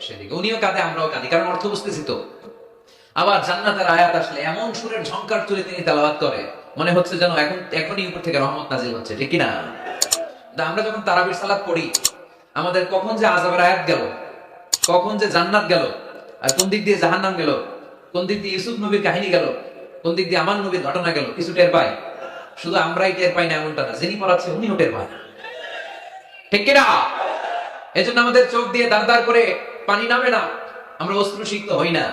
সেদিকে। উনিও কাঁদে, আমরাও কাঁদি, কারণ অর্থ বুঝতেছি তো। আবার জান্নাতের আয়াত আসলে এমন সুরের ঝংকার তুলে তিনি তেলাওয়াত করে, মনে হচ্ছে যেন এখনই উপর থেকে রহমত নাজিল হচ্ছে। ঠিক কি না? আমরা যখন তারাবির সালাত পড়ি, আমাদের কখন যে আযাবের আয়াত গেল, কখন যে জান্নাত গেল, আর কোন দিক দিয়ে জাহান্নাম গেল, কোন দিক দিয়ে ইউসুফ নবীর কাহিনী গেল, কোন দিক দিয়ে আমার নবীর ঘটনা গেল, কিছু টের পাই। শুধু আমরাই টের পাই না এমনটা না, যিনি পড়াচ্ছে উনিও টের পায় না। ঠিক কিনা? এজন্য আমাদের চোখ দিয়ে দাঁড় দাঁড় করে পানি নামে না, আমরা অশ্রুসিক্ত হই না।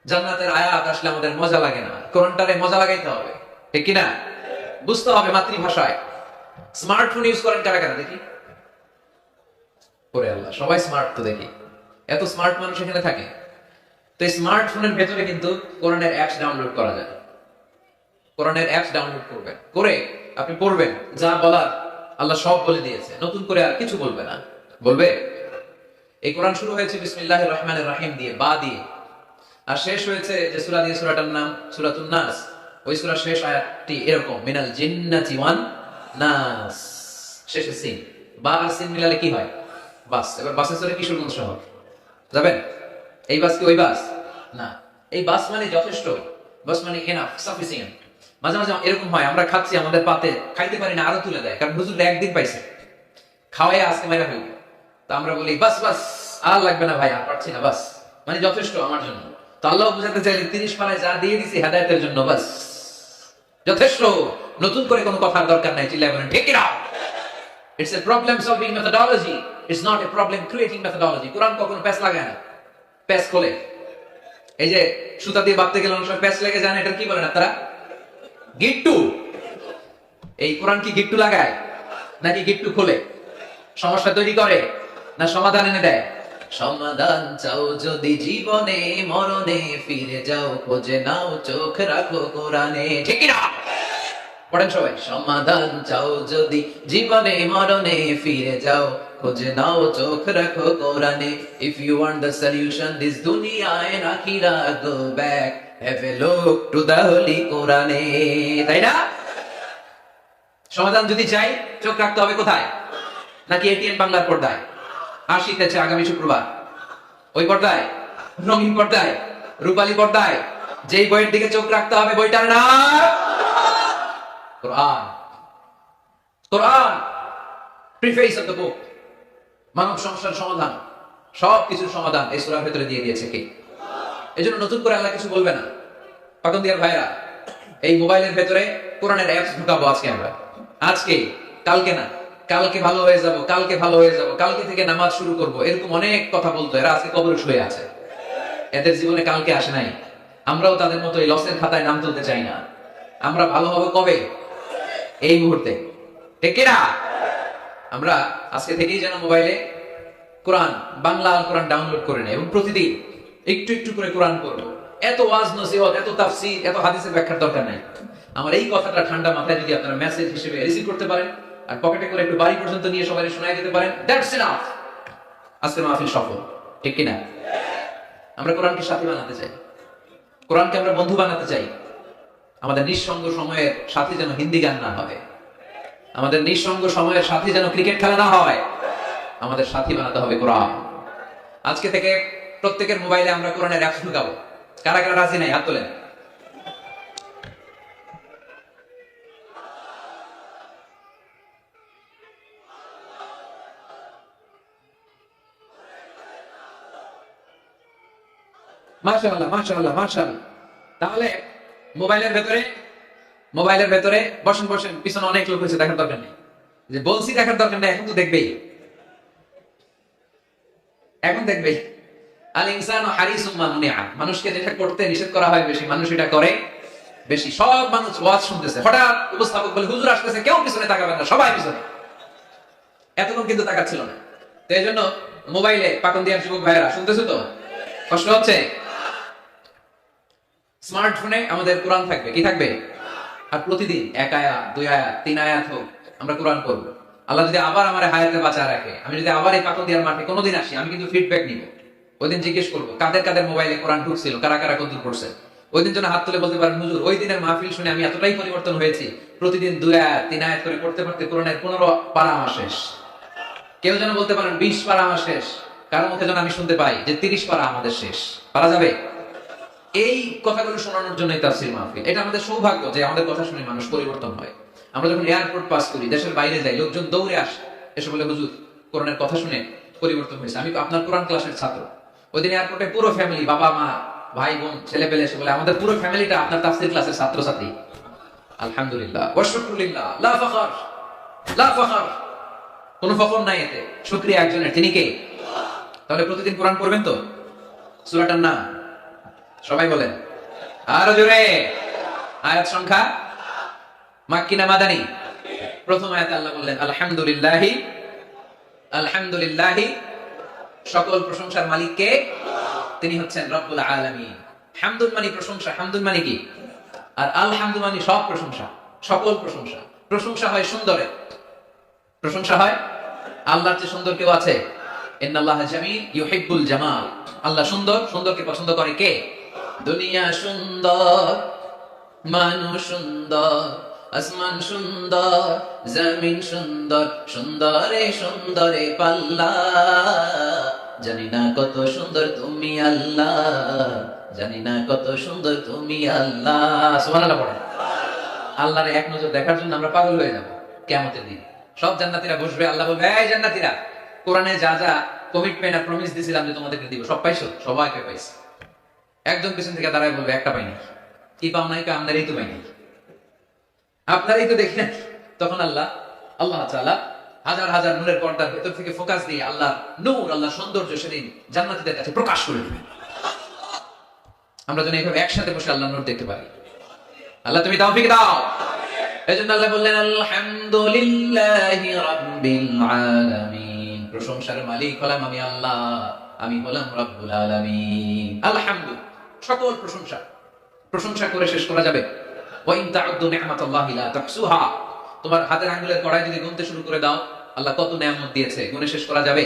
জান্নাতের আয়াত আসলে আমাদের মজা লাগে না, কোরআনটারে মজা লাগাইতে হবে। ঠিক কিনা? বুঝতে হবে মাতৃভাষায়। স্মার্টফোন ইউজ করেন কারা কারা দেখি? ওরে আল্লাহ, সবাই স্মার্ট তো দেখি, এত স্মার্ট মানুষ এখানে থাকে। তো এই স্মার্টফোনের ভেতরে কিন্তু কোরআনের অ্যাপস ডাউনলোড করা যায়। কোরআনের অ্যাপস ডাউনলোড করবেন, করে আপনি পড়বেন, যা বলার আল্লাহ সব বলে দিয়েছে, নতুন করে আর কিছু বলবে না। বলবে? এই কোরআন শুরু হয়েছে বিসমিল্লাহির রহমানির রহিম দিয়ে, বা দিয়ে, আর শেষ হয়েছে যে সূরা দিয়ে, সূরাটার নাম সূরাতুন নাস। ওই সূরার শেষ আয়াতটি এরকম, মিনাল জিন্নাতি ওয়ান নাস। শেষে সিন, বা আর সিন মিলালে কি হয়? বাস। এবার বাসে চড়ে কিশোরগঞ্জ শহর যাবেন, এই বাস কি ওই বাস না? এই বাস মানে যথেষ্ট, বাস মানে এনাফ, সাফিসিয়েন্ট। মাঝে মাঝে এরকম হয়, আমরা খাচ্ছি, আমাদের পাতে খাইতে পারি না, আরো তুলে দেয়, কারণ হুজুর একদিন পাইছে, খাওয়াই আজকে মেরা ফেলবে। তো আমরা বলি বাস বাস, আর লাগবে না ভাই, আর পারছি না, বাস মানে যথেষ্ট আমার জন্য। তো আল্লাহ বুঝাতে চাইলেন 30 পারায় যা দিয়ে দিছি হেদায়েতের জন্য, বাস যথেষ্ট, নতুন করে কোনো কথার দরকার নাই। চিল্লায় বলেন ঠিক না? It's a problem solving methodology, it's not a problem creating methodology. কোরআন কখনো প্যাচ লাগায় না, প্যাচ খোলে। এই যে সুতা দিয়ে বাঁধতে গেলে অনেক সময় প্যাচ লেগে যায় না, এটা কি বলেন আপনারা? গিট্টু। এই কোরআন কি গিট্টু লাগায় নাকি গিট্টু খোলে? সমস্যা তৈরি করে না সমাধান এনে দেয়? সমাধান চাও যদি জীবনে মরণে, ফিরে যাও খোঁজে নাও, চোখ রাখো কোরআনে। ঠিক না? পড়েন সবাই। সমাধান চাও যদি জীবনে মরণে, ফিরে যাও খোঁজে নাও, চোখ রাখো কোরআনে। If you want the solution this dunya and akhirah, go back, have a look to the holy কোরআনে। তাই না? সমাধান যদি চাই, চোখ রাখতে হবে কোথায়? নাকি এটিএন বাংলার পর্দায়? আসিতেছে আগামী শুক্রবার, ওই পর্দায়, রঙিন পর্দায়, রূপালী পর্দায়, যেই বইয়ের দিকে চোখ রাখতে হবে, বইটার নাম কোরআন। কোরআন প্রিফেস অফ দ্য বুক, মানব সমস্যার সমাধান, সব কিছুর সমাধান এই সূরার ভেতরে দিয়ে দিয়েছে কে? এজন্য নতুন করে আল্লাহ কিছু বলবে না। পাকন্দিয়ার ভাইরা, এই মোবাইলের ভেতরে কোরআনের অ্যাপস ঢুকাবো আজকে আমরা, আজকে, কালকে না, কালকে ভালো হয়ে যাব, কালকে ভালো হয়ে যাব, কালকে থেকে নামাজ শুরু করব, এরকম অনেক কথা বলতো। এরা আজকে কবরে শুয়ে আছে, এদের জীবনে কালকে আসে নাই। আমরাও তাদের মতো এই লসের খাতায় নাম তুলতে চাই না। আমরা ভালো হবে কবে? এই মুহূর্তে, ঠিক কিনা? আমরা আজকে থেকেই যেন মোবাইলে কোরআন, বাংলা কোরআন ডাউনলোড করে নেই এবং প্রতিদিন একটু একটু করে কোরআন পড়বো। এত ওয়াজ নসিহত, এত তাফসীর, এত হাদিসের ব্যাখ্যার দরকার নাই। আমার এই কথাটা ঠান্ডা মাথায় যদি আপনারা মেসেজ হিসেবে রিসিভ করতে পারেন আর পকেটে করে একটু বাড়ি পর্যন্ত নিয়ে সবাই শোনায় দিতে পারেন, দ্যাটস ইনাফ। আজকের মাহফিল সফল, ঠিক কিনা? আমরা কোরআনকে সাথী বানাতে চাই, কোরআনকে আমরা বন্ধু বানাতে চাই। আমাদের নিঃসঙ্গ সময়ের সাথী যেন হিন্দি গান না হয়, আমাদের নিঃসঙ্গ সময়ের সাথী যেন ক্রিকেট খেলা না হয়। আমাদের সাথী বানাতে হবে কোরআন। আজকে থেকে প্রত্যেকের মোবাইলে আমরা কোরআনের অ্যাপস ঢুকাবো। কারা কারা রাজি নাই? হাত তোলেন। মাশাআল্লাহ, মাশাআল্লাহ, মাশাআল্লাহ। তাহলে মোবাইলের ভেতরে বসেন বসেন, পিছনে অনেক লোক হয়েছে, দেখার দরকার নেই। যে বলছি দেখার দরকার নেই, এখন তো দেখবেই, এখন দেখবেই। আল ইনসানু হারিসুম মা মুনিআ, মানুষকে যেটা করতে নিষেধ করা হয় বেশি, মানুষ এটা করে বেশি। সব মানুষ ওয়াজ শুনতেছে, হঠাৎ উপস্থাপক বলে হুজুর আসতেছে, কেউ পিছনে তাকাবেন না, সবাই পিছনে। এতক্ষণ কিন্তু তাকাচ্ছিল না। তো এই জন্য মোবাইলে পাকন্দিয়ার যুবক ভাইয়েরা শুনতেছো তো? কষ্ট হচ্ছে? স্মার্টফোনে আমাদের কোরআন থাকবে, কি থাকবে? আর প্রতিদিন 1 আয়াত, 2 আয়াত, 3 আয়াত হোক, আমরা কোরআন পড়বো। আল্লাহ যদি আবার আমার হায়াতে বাঁচা রাখে, আমি যদি আবার এই পাকন্দিয়ার মাঠে কোনোদিন আসি, আমি কিন্তু ফিডব্যাক নিব। ওই দিন জিজ্ঞেস করবো কাদের কাদের মোবাইলে কোরআন ঢুকছিল, কারা কারা কতদূর পড়ছে। ওই দিন যেন হাত তুলে বলতে পারেন, হুজুর ওই দিনের মাহফিল শুনে আমি এতটাই পরিবর্তন হয়েছি, প্রতিদিন 2 আয়াত 3 আয়াত করে পড়তে পড়তে কোরআনের 15 পারা আমার শেষ। কেউ যেন বলতে পারেন 20 পারা আমার শেষ। কারো মুখে যেন আমি শুনতে পাই যে 30 পারা আমাদের শেষ। পারা যাবে? এই কথাগুলো শোনানোর জন্যই তাফসীর মাহফিল। এটা আমাদের সৌভাগ্য যে আমাদের কথা শুনে মানুষ পরিবর্তন হয়। আমরা যখন এয়ারপোর্ট পাস করি, দেশের বাইরে যাই, লোকজন দৌড়ে আসে, এসে বলে হুজুর কোরআনের কথা শুনে পরিবর্তন হয়েছে, আমি আপনার কোরআন ক্লাসের ছাত্র। ওই দিন এয়ারপোর্টে পুরো ফ্যামিলি, বাবা মা, ভাই বোন, ছেলে পেলে এসে বলে আমাদের পুরো ফ্যামিলিটা আপনার তাফসীর ক্লাসের ছাত্রছাত্রী। আলহামদুলিল্লাহ ওয়া শুকরুলিল্লাহ, লা ফখর, লা ফখর, কোনো ফখর নাই এতে, শুকরিয়া একজনের, তিনি কে? তাহলে প্রতিদিন কোরআন পড়বেন তো? সূরাটার নাম সবাই বলেন আরো জোরে। আয়াত সংখ্যা মাক্কি না মাদানী? প্রথম আয়াতে আল্লাহ বললেন আলহামদুলিল্লাহি, আলহামদুলিল্লাহি, সকল প্রশংসার মালিক কে? তিনি হচ্ছেন রব্বুল আলামিন। হামদুল মানে প্রশংসা, হামদুল মানে কি? আর আলহামদুল মানে সব প্রশংসা, সকল প্রশংসা। প্রশংসা হয় সুন্দরে, প্রশংসা হয়। আল্লাহর চেয়ে সুন্দর কেউ আছে? ইন্নাল্লাহা জামিল ইউহিব্বুল জামাল। আল্লাহ সুন্দর, সুন্দরকে পছন্দ করে কে? দুনিয়া সুন্দর, মানুষ সুন্দর, আসমান সুন্দর, জমিন সুন্দর, সুন্দরে সুন্দরে পাল্লা, জানি না কত সুন্দর তুমি আল্লাহ, জানি না কত সুন্দর তুমি আল্লাহ। সুবহানাল্লাহ পড়েন। আল্লাহর এক নজর দেখার জন্য আমরা পাগল হয়ে যাব কিয়ামতের দিন। সব জান্নাতীরা বসবে, আল্লাহ বলবে এই জান্নাতীরা, কোরআনে যা যা কমিটমেন্ট আর প্রমিস দিয়েছিলাম যে তোমাদেরকে দিব, সব পাইছো? সবাইকে পাইছি। একজন পিছন থেকে দাঁড়ায় বলবে একটা পাইনি। কি পাও নাই? আপনারই তো পাইনি, আপনারই তো দেখি না। তখন আল্লাহ তাআলা হাজার হাজার নূরের পর্দার ভেতর থেকে ফোকাস দিয়ে আল্লাহ নূর, আল্লাহ সৌন্দর্য সেদিন জান্নাতীদের কাছে প্রকাশ করে দেবে। আমরা যেন এইভাবে একসাথে বসে আল্লাহ নূর দেখতে পারি। আল্লাহ তুমি তৌফিক দাও। এজন্য আল্লাহ বললেন আলহামদুলিল্লাহি রাব্বিল আলামিন, প্রশংসার মালিক হলাম আমি আল্লাহ, আমি হলাম রব্বুল আলামিন। আলহামদুলিল্লাহ, সকল প্রশংসা, প্রশংসা করে শেষ করা যাবে। ওয়া ইন তা'উদ্দু নি'মাতাল্লাহি লা তুহসুহা, তোমার হাতের আঙ্গুলের কড়াই যদি গুনতে শুরু করে দাও আল্লাহ কত নেয়ামত দিয়েছে, গুণে শেষ করা যাবে?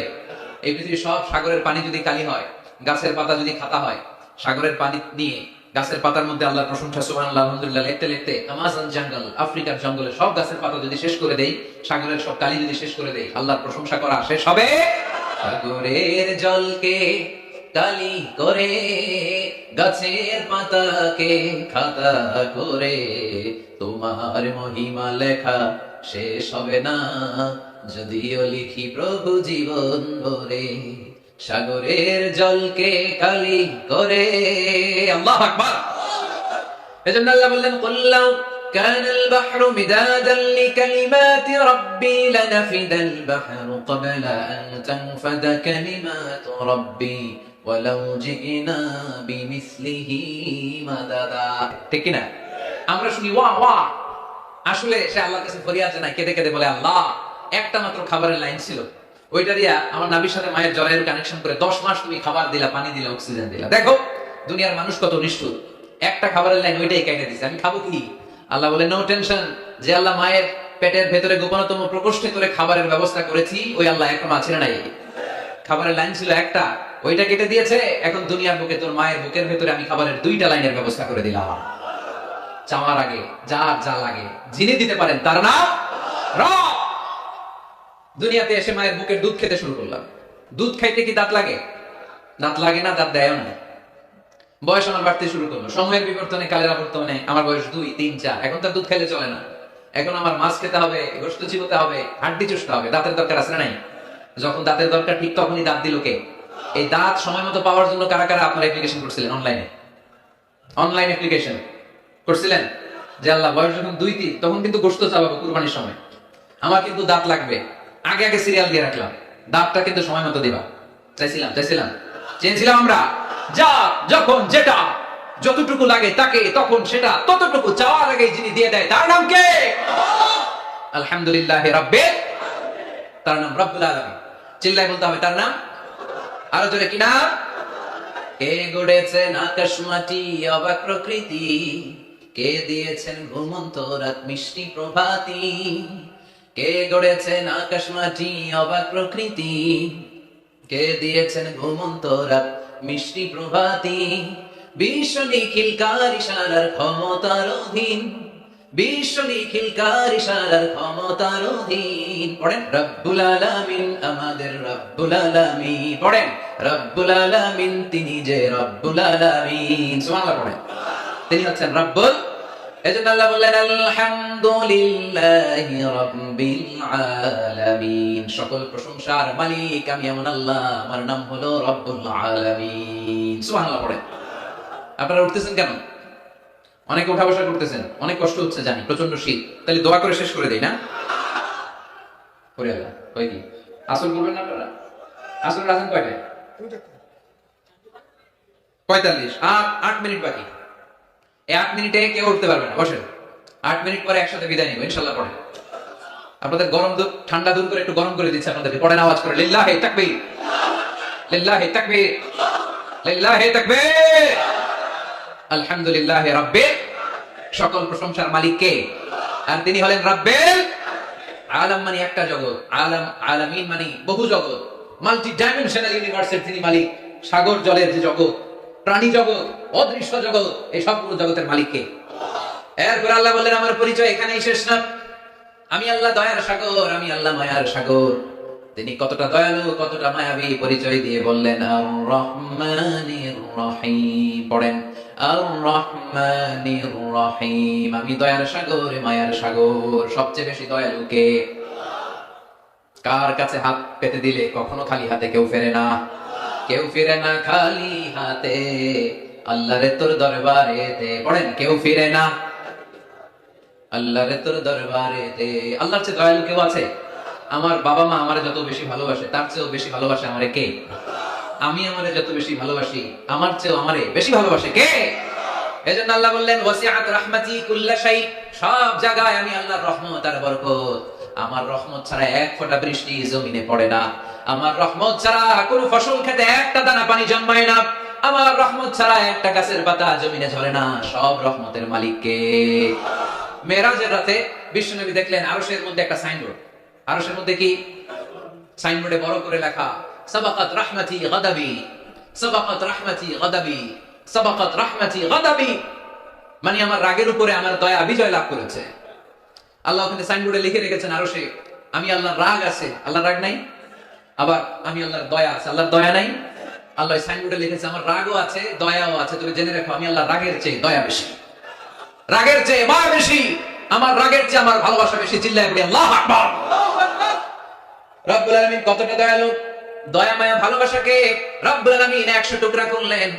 এই পৃথিবীর সব সাগরের পানি যদি কালি হয়, গাছের পাতা যদি খাতা হয়, সাগরের পানি নিয়ে গাছের পাতার মধ্যে আল্লাহর প্রশংসা সুবহানাল্লাহ আলহামদুলিল্লাহ লিখতে লিখতে আমাজন জঙ্গল, আফ্রিকার জঙ্গলে সব গাছের পাতা যদি শেষ করে দেই, সাগরের সব কালি যদি শেষ করে দেই, আল্লাহর প্রশংসা করা শেষ হবে? সাগরের জলকে কালি করে, গাছের পাতাকে খাতা করে, তোমার মহিমা লেখা শেষ হবে না, যদিও লিখি প্রভু জীবন ভরে, সাগরের জলকে কালি করে। আল্লাহু আকবার। এজন্য আল্লাহ বললেন, কুল্লাউ কানাল বাহরু মিদাদান লিকালিমাতি রাব্বি লানাফিদাল বাহরু ক্বাবলা আন তানফাদা কালিমাতু রাব্বি ওয়ালাউ জিনা বিমিসলিহি মাদাদা। ঠিক কি না? আমরা শুনি ওয়া ওয়া, আসলে সে আল্লাহর কাছে ফরিয়াদ জানায়, কেঁদে কেঁদে বলে, আল্লাহ একটা মাত্র খাবারের লাইন ছিল, ওইটা দিয়া আমার নাবির সাথে মায়ের জরায়ুর কানেকশন করে 10 মাস তুমি খাবার দিলা, পানি দিলা, অক্সিজেন দিলা। দেখো দুনিয়ার মানুষ কত নিষ্ঠুর, একটা খাবারের লাইন ওইটাই কেটে দিছে, আমি খাবো কি? আল্লাহ বলে, নো টেনশন, যে আল্লাহ মায়ের পেটের ভেতরে গোপনতম প্রকোষ্ঠে করে খাবারের ব্যবস্থা করেছি, ওই আল্লাহ এখনো আছে না নাই? খাবারের লাইন ছিল একটা, ওইটা কেটে দিয়েছে। এখন দুনিয়ার বুকে তোর মায়ের বুকের ভেতরে আমি খাবারের 2টা লাইনের ব্যবস্থা করে দিলাম। চাওয়ার আগে যার যা লাগে যিনি দিতে পারেন তার নাম রব। দুনিয়াতে এসে মায়ের বুকের দুধ খেতে শুরু করলাম। দুধ খাইতে কি দাঁত লাগে? দাঁত লাগে না, দাঁত দেয়ও না। বয়স আমার বাড়তে শুরু করলো, সময়ের বিবর্তনে, কালের আবর্তনে আমার বয়স 2, 3, 4। এখন তার দুধ খাইলে চলে না, এখন আমার মাছ খেতে হবে, গোশত চিবোতে হবে, হাড্ডি চুষতে হবে। দাঁতের দরকার আছে না নাই? যখন দাঁতের দরকার ঠিক তখনই দাঁত দিল কে? এই দাঁত সময় মতো পাওয়ার জন্য কারা কারা আপনার অ্যাপ্লিকেশন করছিলেন? অনলাইন অ্যাপ্লিকেশন করছিলেন যে আল্লাহ বয়স যখন 2, 3 তখন কিন্তু গোশত চাবাবো কুরবানির সময়, আমার কিন্তু দাঁত লাগবে, আগে আগে সিরিয়াল দিয়ে রাখলাম, দাঁতটা কিন্তু সময় মতো দিবা। চাইছিলাম চেয়েছিলাম আমরা, যা যখন যেটা যতটুকু লাগে তাকে তখন সেটা ততটুকু চাওয়ার আগে যিনি দিয়ে দেয় তার নাম কে? আলহামদুলিল্লাহ রাব্বিল, তার নাম রব্বুল আলামিন। চিল্লায় বলতে হবে তার নাম, আরো জোরে কি নাম? কে গড়েছেন আকাশ মাটি অবাক প্রকৃতি, কে দিয়েছেন ঘুমন্ত রাত মিষ্টি প্রভাতি, কে গড়েছেন আকাশ মাটি অবাক প্রকৃতি, কে দিয়েছেন ঘুমন্ত রাত মিষ্টি প্রভাতি, বিশ্ব নিখিলকার ইশারার ক্ষমতার অধীন, বিশ্ব নিখিলকার ইশারার ক্ষমতার অধীন। পড়েন রব্বুল আলামিন, আমাদের রব্বুল আলামিন। পড়েন রব্বুল আলামিন, তিনি যে রব্বুল আলামিন। সুবহানাল্লাহ পড়েন, তিনি হচ্ছেন রব্বুল। এজন্য আল্লাহ বললেন, আলহামদুলিল্লাহি রাব্বিল আলামিন, সকল প্রশংসার মালিক আমি এমন আল্লাহ, আমার নাম হলো রব্বুল আলামিন। সুবহানাল্লাহ পড়েন। আপনারা উঠতেছেন কেন? অনেকে উঠা বসা করতেছেন, অনেক কষ্ট হচ্ছে জানি, প্রচন্ড শীত। তাহলে দোয়া করে শেষ করে দেই না? করে আল্লাহ কই কি আসল করবেন না আপনারা? আসল রাখেন কয়টায়? 45 আর 8 মিনিট বাকি। এই 8 মিনিটে কেউ উঠতে পারবে না, বসেন। 8 মিনিট পরে একসাথে বিদায় নিব ইনশাআল্লাহ। পড়েন, আপনাদের গরম ঠান্ডা দূর করে একটু গরম করে দিচ্ছে আপনাদেরকে। পড়েন আওয়াজ করে, লিল্লাহি তাকবীর, লিল্লাহি তাকবীর, লিল্লাহি তাকবীর। আলহামদুলিল্লাহ রাব্বিল, সকল প্রশংসার মালিক কে? আর তিনি হলেন রাব্বিল আলাম, মানে একটা জগৎ, আলাম আলামিন মানে বহু জগৎ, মাল্টি ডাইমেনশনাল ইউনিভার্সের তিনি মালিক। সাগর জলের যে জগৎ, প্রাণী জগৎ, অদৃশ্য জগৎ, এই সবগুলো জগতের মালিক কে? এরপর আল্লাহ বললেন, আমার পরিচয় এখানেই শেষ না, আমি আল্লাহ দয়ার সাগর, আমি আল্লাহ মায়ার সাগর। তিনি কতটা দয়ালু, কতটা মায়াবী পরিচয় দিয়ে বললেন, আর রহমানির রহিম। পড়েন, আর রহমানির রহিম, আমি দয়ার সাগর, মায়ার সাগর। সবচেয়ে বেশি দয়ালু কে? কার কাছে হাত পেতে দিলে কখনো খালি হাতে কেউ ফেরে না, কেউ ফিরে না খালি হাতে, আল্লাহরে তোর দরবারেতে। পড়েন, কেউ ফিরে না আল্লাহরে তোর দরবারেতে। আল্লাহর চেয়ে দয়ালু কেউ আছে? আমার বাবা মা আমারে যত বেশি ভালোবাসে তার চেয়েও বেশি ভালোবাসে আমারে কে? আমি আমারে যত বেশি ভালোবাসি আমার চেয়েও আমারে বেশি ভালোবাসে কে? এজন্য আল্লাহ বললেন, ওয়াসিআত রাহমাতি কুল্লা শাই, সব জায়গায় আমি আল্লাহর রহমত আর বরকত। আমার রহমত ছাড়া এক ফোঁটা বৃষ্টি জমিনে পড়ে না, আমার রহমত ছাড়া কোনো ফসল খেতে একটা দানা পানি জন্মায় না, আমার রহমত ছাড়া একটা গাছের পাতা জমিনে ঝরে না। সব রহমতের মালিক কে? মেরাজের রাতে বিশ্বনবী দেখলেন আরশের মধ্যে একটা সাইনবোর্ড। আরশের মধ্যে কি? সাইনবোর্ডে বড় করে লেখা, সাবাকাত রাহমাতি গাদাবি, সাবাকাত রাহমাতি গাদাবি, সাবাকাত রাহমাতি গাদাবি, মানে আমার রাগের উপরে আমার দয়া বিজয় লাভ করেছে। আল্লাহ ওখানে সাইনবোর্ডে লিখে রেখেছেন আরশে, আমি আল্লাহর রাগ আছে, আল্লাহর রাগ নাই। আবার আমি আল্লাহর দয়া আছে, আল্লাহর দয়া নাই। আল্লাহ সাইনবোর্ডে লিখেছে, আমার রাগও আছে, দয়াও আছে, তবে জেনে রাখো আমি আল্লাহর রাগের চেয়ে দয়া বেশি, রাগের চেয়ে মায়া বেশি, আমার রাগের চেয়ে আমার ভালোবাসা বেশি। চিল্লায় বলি আল্লাহু আকবার। রব্বুল আলামিন কতটা দয়ালু, দয়া মায়া ভালোবাসাকে রব্বুল আলামিন 100 টুকরা করলেন।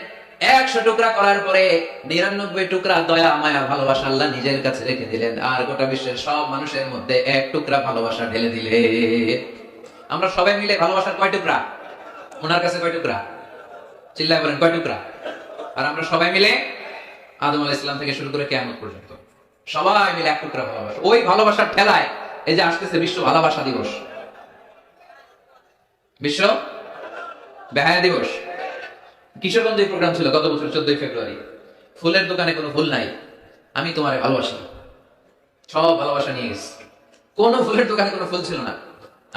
100 টুকরা করার পরে 99 টুকরা দয়া মায়া ভালোবাসা আল্লাহ নিজের কাছে রেখে দিলেন, আর গোটা বিশ্বের সব মানুষের মধ্যে 1 টুকরা ভালোবাসা ঢেলে দিলেন। আমরা সবাই মিলে ভালোবাসার কয় টুকরা? ওনার কাছে কয় টুকরা? চিল্লায় বলেন কয় টুকরা? আর আমরা সবাই মিলে আদম আলাইহিস সালাম থেকে শুরু করে কিয়ামত পর্যন্ত সবাই মিলে 1 টুকরা ভালোবাসা। ওই ভালোবাসার ঠেলায় এই যে আসতেছে বিশ্ব ভালোবাসা দিবস, বিশ্ব বেহায়া দিবস। কিশোরগঞ্জে প্রোগ্রাম ছিল গত বছর 14 ফেব্রুয়ারি। ফুলের দোকানে কোনো ফুল নাই, আমি তোমারে ভালোবাসি, সব ভালোবাসা নিয়ে গেছি। কোন ফুলের দোকানে কোনো ফুল ছিল না।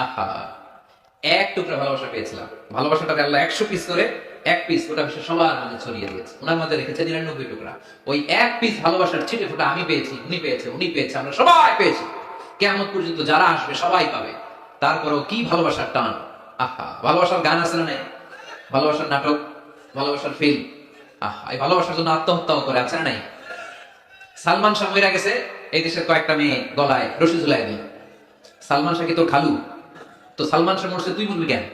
আহা, 1 টুকরা ভালোবাসা পেয়েছিলাম। ভালোবাসাটাকে আল্লাহ 100 পিস করে 1 পিস গোটা বিশ্বের সবার মাঝে ছড়িয়ে দিয়েছে। ওনার মধ্যে রেখেছে 99 টুকরা। ওই 1 পিস ভালোবাসার ছিটে ফোঁটা আমি পেয়েছি, উনি পেয়েছে, উনি পেয়েছে, আমরা সবাই পেয়েছি। কিয়ামত পর্যন্ত যারা আসবে সবাই পাবে। তারপরেও কি ভালোবাসার টান! আহা, ভালোবাসার গান আছে না নাই? ভালোবাসার নাটক, ভালোবাসার ফিল্ম। আহা, এই ভালোবাসার জন্য আত্মহত্যাও করে, আছে না নাই? সালমান শাহ মইরা গেছে, এই দেশের কয়েকটা মেয়ে গলায় রশি ঝুলাই দিল। সালমান শাহ কি তোর খালু? তো সালমান শাহ মরছে, তুই বলবি কেন?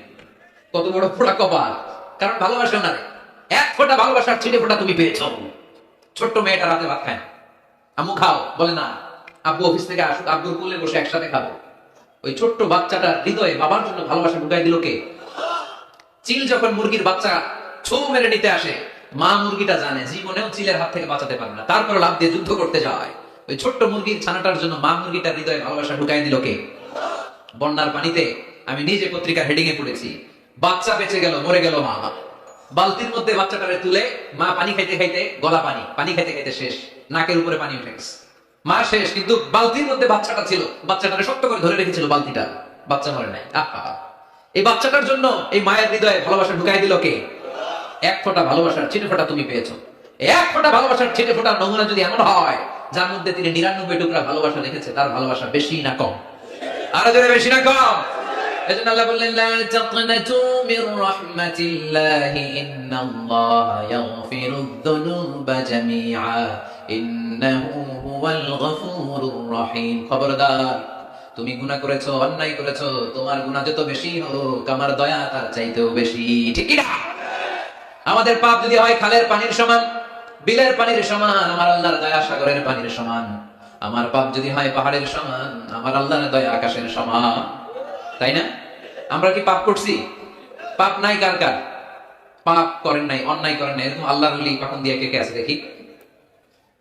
কত বড় ফোড়া কপাল! কারণ ভালোবাসা না রে, 1 ফোঁটা ভালোবাসার ছিটে ফোঁটা তুমি পেয়েছো। ছোট্ট মেয়েটা রাতে ভাত খায়, আম্মু খাও, বলে না। আব্বু অফিস থেকে আসুক, আব্বুর কোলে বসে একসাথে খাবো। ওই ছোট্ট বাচ্চাটার হৃদয়ে বাবার জন্য ভালোবাসা ঢুকাই দিল কে? চিল যখন মুরগির বাচ্চা ছৌ মেরে নিতে আসে, মা মুরগিটা জানে জীবনেও চিলের হাত থেকে বাঁচাতে পারবে না, তারপর লাফ দিয়ে যুদ্ধ করতে যায়। ওই ছোট্ট মুরগির ছানাটার জন্য মা মুরগিটার হৃদয়ে ভালোবাসা ঢুকাই দিল কে? বন্যার পানিতে আমি নিজে পত্রিকার হেডিং এ পড়েছি, বাচ্চা বেঁচে গেল, মরে গেল মা। বালতির মধ্যে বাচ্চাটারে তুলে মা পানি খাইতে খাইতে গলা পানি, পানি খাইতে খাইতে শেষ, নাকের উপরে পানি উঠে গেছে, মা শেষ। কিন্তু বালতির মধ্যে বাচ্চাটা ছিল, বাচ্চাটারে শক্ত করে ধরে রেখেছিল বালতিটা, বাচ্চা মরে নাই। আহা, এই বাচ্চাটার জন্য এই মায়ের হৃদয়ে ভালোবাসা ঢুকাই দিল কে? 1 ফোঁটা ভালোবাসার ছিটে ফোঁটা তুমি পেয়েছো। 1 ফোঁটা ভালোবাসার ছিটে ফোঁটার নমুনা যদি এমন হয়, যার মধ্যে তিনি 99 টুকরা ভালোবাসা রেখেছে, তার ভালোবাসা বেশি না কম? আরো জোরে বেশি না কম? এজন্য আল্লাহ বললেন, লা তাকনাতু মির রাহমাতিল্লাহি ইন্নাল্লাহা ইয়াগফিরুয যুনুবা জামিআ ইন্নাহু হুয়াল গফুরুর রহিম। খবরদার, তুমি গুনাহ করেছো, অন্যায় করেছো, তোমার গুনাহ যত বেশি হোক, আমার দয়া তার চাইতেও বেশি। ঠিক কি না? আমাদের পাপ যদি হয় খালের পানির সমান, বিলের পানির সমান, আমার আল্লাহর দয়া সাগরের পানির সমান। আমার পাপ যদি হয় পাহাড়ের সমান, আমার আল্লাহর দয়া আকাশের সমান। তাই না? আমরা কি পাপ করছি? পাপ নাই কার কার? পাপ করেন নাই, অন্যায় করেন নাই, এরকম আল্লাহর ওলি পাখন দিয়ে কে কে আছে দেখি?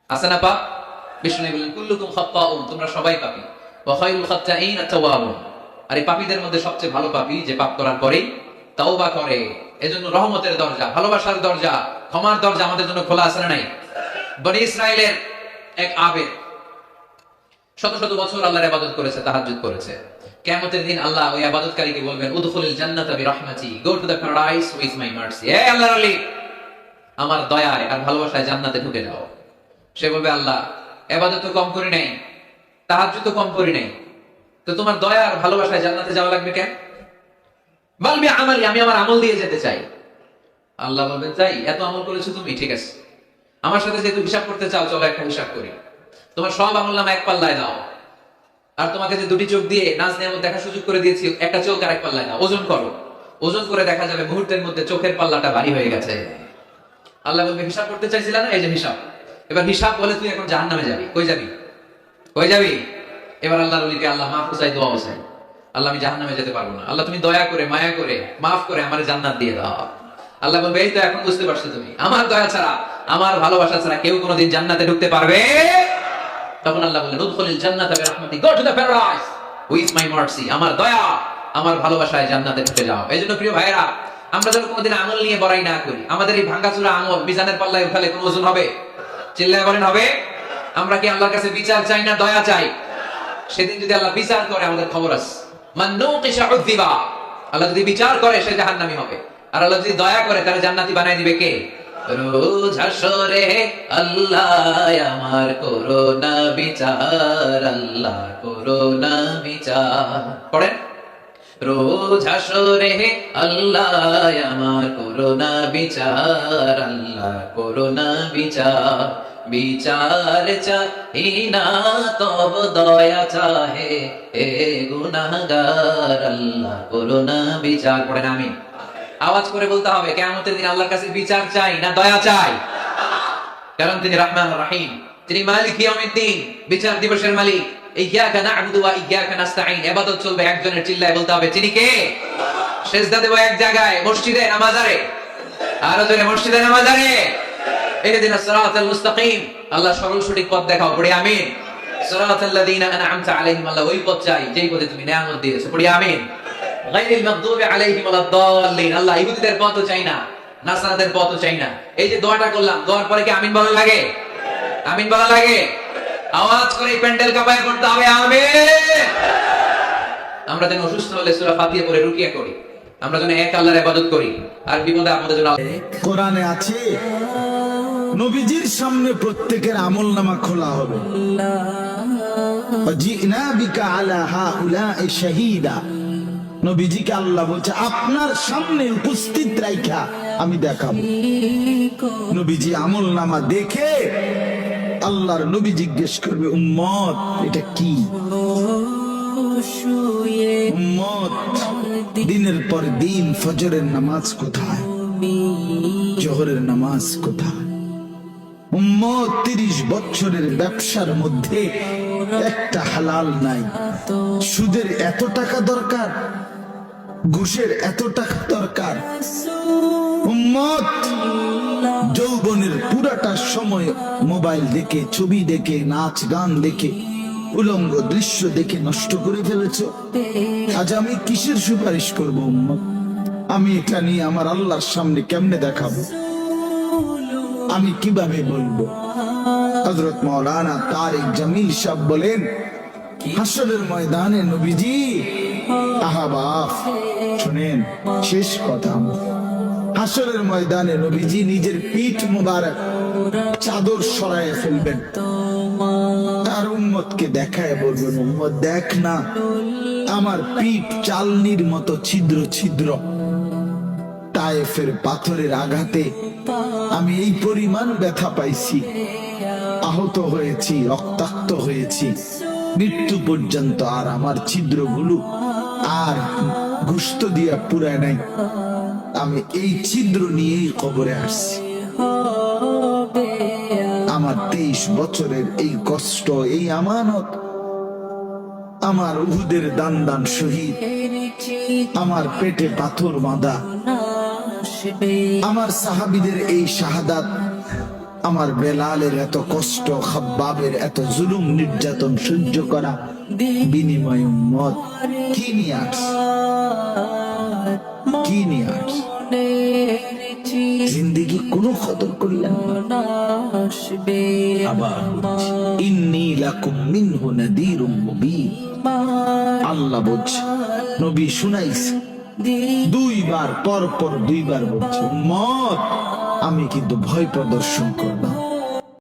আছে না পাপ? বিষ্ণু বলেন, কুল্লুকুম খাত্তাউন, তোমরা সবাই পাপী, ওয়া খায়রুল খাত্তাইন আত-তাওয়াবুন। আর এই পাপীদের মধ্যে সবচেয়ে ভালো পাপী যে পাপ করার পরেই তাওবা করে। এজন্য রহমতের দরজা, ভালোবাসার দরজা, ক্ষমার দরজা আমাদের জন্য খোলা আছে না নাই? বনি ইসরাইলের এক আবেদ শত শত বছর আল্লাহর ইবাদত করেছে, তাহাজ্জুদ করেছে। কিয়ামতের দিন আল্লাহ ওই ইবাদতকারীকে বলবেন, উদখুলিল জান্নাতা বিরহমাতি, go to the paradise with my mercy. হে আল্লাহর ওলি, আমার দয়ায় আর ভালোবাসায় জান্নাতে ঢুকে যাও। সে বলবে, আল্লাহ, ইবাদত তো কম করি নাই, তাহাজ্জুদ তো কম করি নাই, তো তোমার দয়া আর ভালোবাসায় জান্নাতে যাওয়া লাগবে কেন? বলবি আমালি, আমি আমার আমল দিয়ে যেতে চাই। আল্লাহ বলবেন, তাই এত আমল করেছো তুমি, ঠিক আছে, আমার সাথে যেহেতু হিসাব করতে চাও, চলো একটা হিসাব করি। তোমার সব আমল নামা এক পাল্লায় দাও, আর তোমাকে যে 2টি চোখ দিয়ে নাজ নিয়ামত দেখার সুযোগ করে দিয়েছি, একটা চোখ আর এক পাল্লায় দাও, ওজন করো। ওজন করে দেখা যাবে মুহূর্তের মধ্যে চোখের পাল্লাটা ভারী হয়ে গেছে। আল্লাহ বলবে, হিসাব করতে চাইছিল না, এই যে হিসাব। এবার হিসাব বলে তুই এখন জাহান্নামে যাবি। কই যাবি? কই যাবি? এবার আল্লাহর ওলিকে আল্লাহ মাফ চাই, দোয়া চাই, আল্লাহ আমি জাহান্নামে যেতে পারবো না, আল্লাহ তুমি দয়া করে, মায়া করে, মাফ করে আমার জান্নাত দিয়ে দাও। আল্লাহ বলবে, এই তো এখন বুঝতে পারছো তুমি, আমার দয়া ছাড়া, আমার ভালোবাসা ছাড়া কেউ কোনোদিন জান্নাতে ঢুকতে পারবে। তখন আল্লাহ বললেন, উদখুলিল জান্নাতা বিরহমাতি, go to the paradise with my mercy, আমার দয়া, আমার ভালোবাসায় জান্নাতে ঢুকে যাও। এইজন্য প্রিয় ভাইরা, আমরা যেন কোনোদিন আমল নিয়ে বড়াই না করি। আমাদের এই ভাঙাচোরা আমল মিজানের পাল্লায় উঠালে কোনো ওজন হবে? চিল্লায় বলেন হবে? আমরা কি আল্লাহর কাছে বিচার চাই না দয়া চাই? সেদিন যদি আল্লাহ বিচার করে, আমাদের খবর আছে, মান নুকিশা উযযিবা, আল্লাহ যদি বিচার করে সে জাহান্নামী হবে, আর আল্লাহ যদি দয়া করে তাহলে জান্নাতি বানায় দিবে কে? রোজ হাসরে আল্লাহ আমার করোনা বিচার, আল্লাহ করোনা বিচার। পড়েন, রোজ হাসরে আল্লাহ আমার করোনা বিচার, আল্লাহ করোনা বিচার। বিচার চাহি না তব দয়া চাহে এ গুনাহগার আল্লাহ করো না বিচার। পড়েন আমিন। আওয়াজ করে বলতে হবে কিয়ামতের দিন আল্লাহর কাছে বিচার চাই না দয়া চাই, কারণ তিনি রহমান রহিম, তিনি মালিক ইয়াউমিদ্দিন, বিচার দিবসের মালিক। ইয়্যাকা না'বুদু ওয়া ইয়্যাকা নাস্তাঈন, ইবাদত চলবে একজনের, চিল্লায় বলতে হবে তিনি কে। সিজদা দেব এক জায়গায়, মসজিদে নামাজারে, আরো জোরে মসজিদে নামাজারে। ইহদিনাস সিরাতাল মুস্তাকিম, আল্লাহ সরল সঠিক পথ দেখাও। পড়ি আমিন। সিরাতাল লাযীনা আন'আমতা আলাইহিম, আল্লাহ ওই পথ চাই যেই পথে তুমি নিয়ামত দিয়েছো। পড়ি আমিন। গায়রিল মাগদুবি আলাইহিম ওয়ালাদ-দাল্লিন, আল্লাহ ইহুদিদের পথও চাই না, নাসারাদের পথও চাই না। এই যে দোয়াটা করলাম, দোয়ার পরে কি আমিন বলা লাগে? আমিন বলা লাগে? আওয়াজ করে প্যান্ডেল কাঁপায় পড়তে হবে আমিন। আমরা যেন অসুস্থ হলে সূরা ফাতিহা পড়ে রুকিয়া করি, আমরা যেন এক আল্লাহর ইবাদত করি, আর বিপদে আপদে যেন কোরআনে আছে নবীজির সামনে প্রত্যেকের আমলনামা খোলা হবে। ওয়াজিনা বিকা আলা হাউলাই শাহীদা, নবীজিকে আল্লাহ বলছে আপনার সামনে উপস্থিত রাইখা আমি দেখাবো। নবীজি আমলনামা দেখে আল্লাহর নবী জিজ্ঞেস করবে উম্মত এটা কি? উম্মত দিনের পর দিন ফজরের নামাজ কোথায়, জোহরের নামাজ কোথায়? উম্মত 30 বছরের ব্যবসার মধ্যে একটা হালাল নাই। সুদের এত টাকা দরকার, ঘুষের এত টাকা দরকার। উম্মত যৌবনের পুরাটা সময় মোবাইল দেখে, ছবি দেখে, নাচ গান দেখে, উলঙ্গ দৃশ্য দেখে নষ্ট করে ফেলেছ। আজ আমি কিসের সুপারিশ করব উম্মত? আমি এটা নিয়ে আমার আল্লাহর সামনে কেমনে দেখাবো? আমি কিভাবে বলবো? হযরত মাওলানা তারিক জামিল সাহেব বলেন হাসরের ময়দানে নবীজি আহাবাব শুনেন, শেষ কথা, হাসরের ময়দানে নবীজি নিজের পিঠ মুবারক চাদর সরায় ফেলবেন, তার উম্মতকে দেখায় বলবেন উম্মত দেখ না আমার পিঠ চালনির মতো ছিদ্র ছিদ্র, তায়েফের পাথরের আঘাতে আমি এই পরিমাণ ব্যথা পাইছি, আহত হয়েছি, রক্তাক্ত হয়েছি, মৃত্যু পর্যন্ত আর আমার ছিদ্রগুলো আর গোশত দিয়া পুরায় নাই, আমি এই ছিদ্র নিয়েই কবরে আসছি। আমার 23 বছরের এই কষ্ট, এই আমানত, আমার উহুদের দান দান শহীদ, আমার পেটে পাথর বাঁধা, আমার সাহাবীদের এই শাহাদাত, আমার বেলালের এত কষ্ট, খাব্বাবের এত জুলুম নির্যাতন সহ্য করা, বিনিময় উম্মত কি নিয়ে আসছে? কি নিয়ে আসছে? জিন্দেগি কোনো কদর করলেন না। আবার ইন্নী লাকুম মিনহু নাযীরুম মুবিন, আল্লাহ বলছে নবী শুনাইছে, দুইবার পর পর দুইবার বলছে উম্মত আমি কিন্তু ভয় প্রদর্শন করলাম।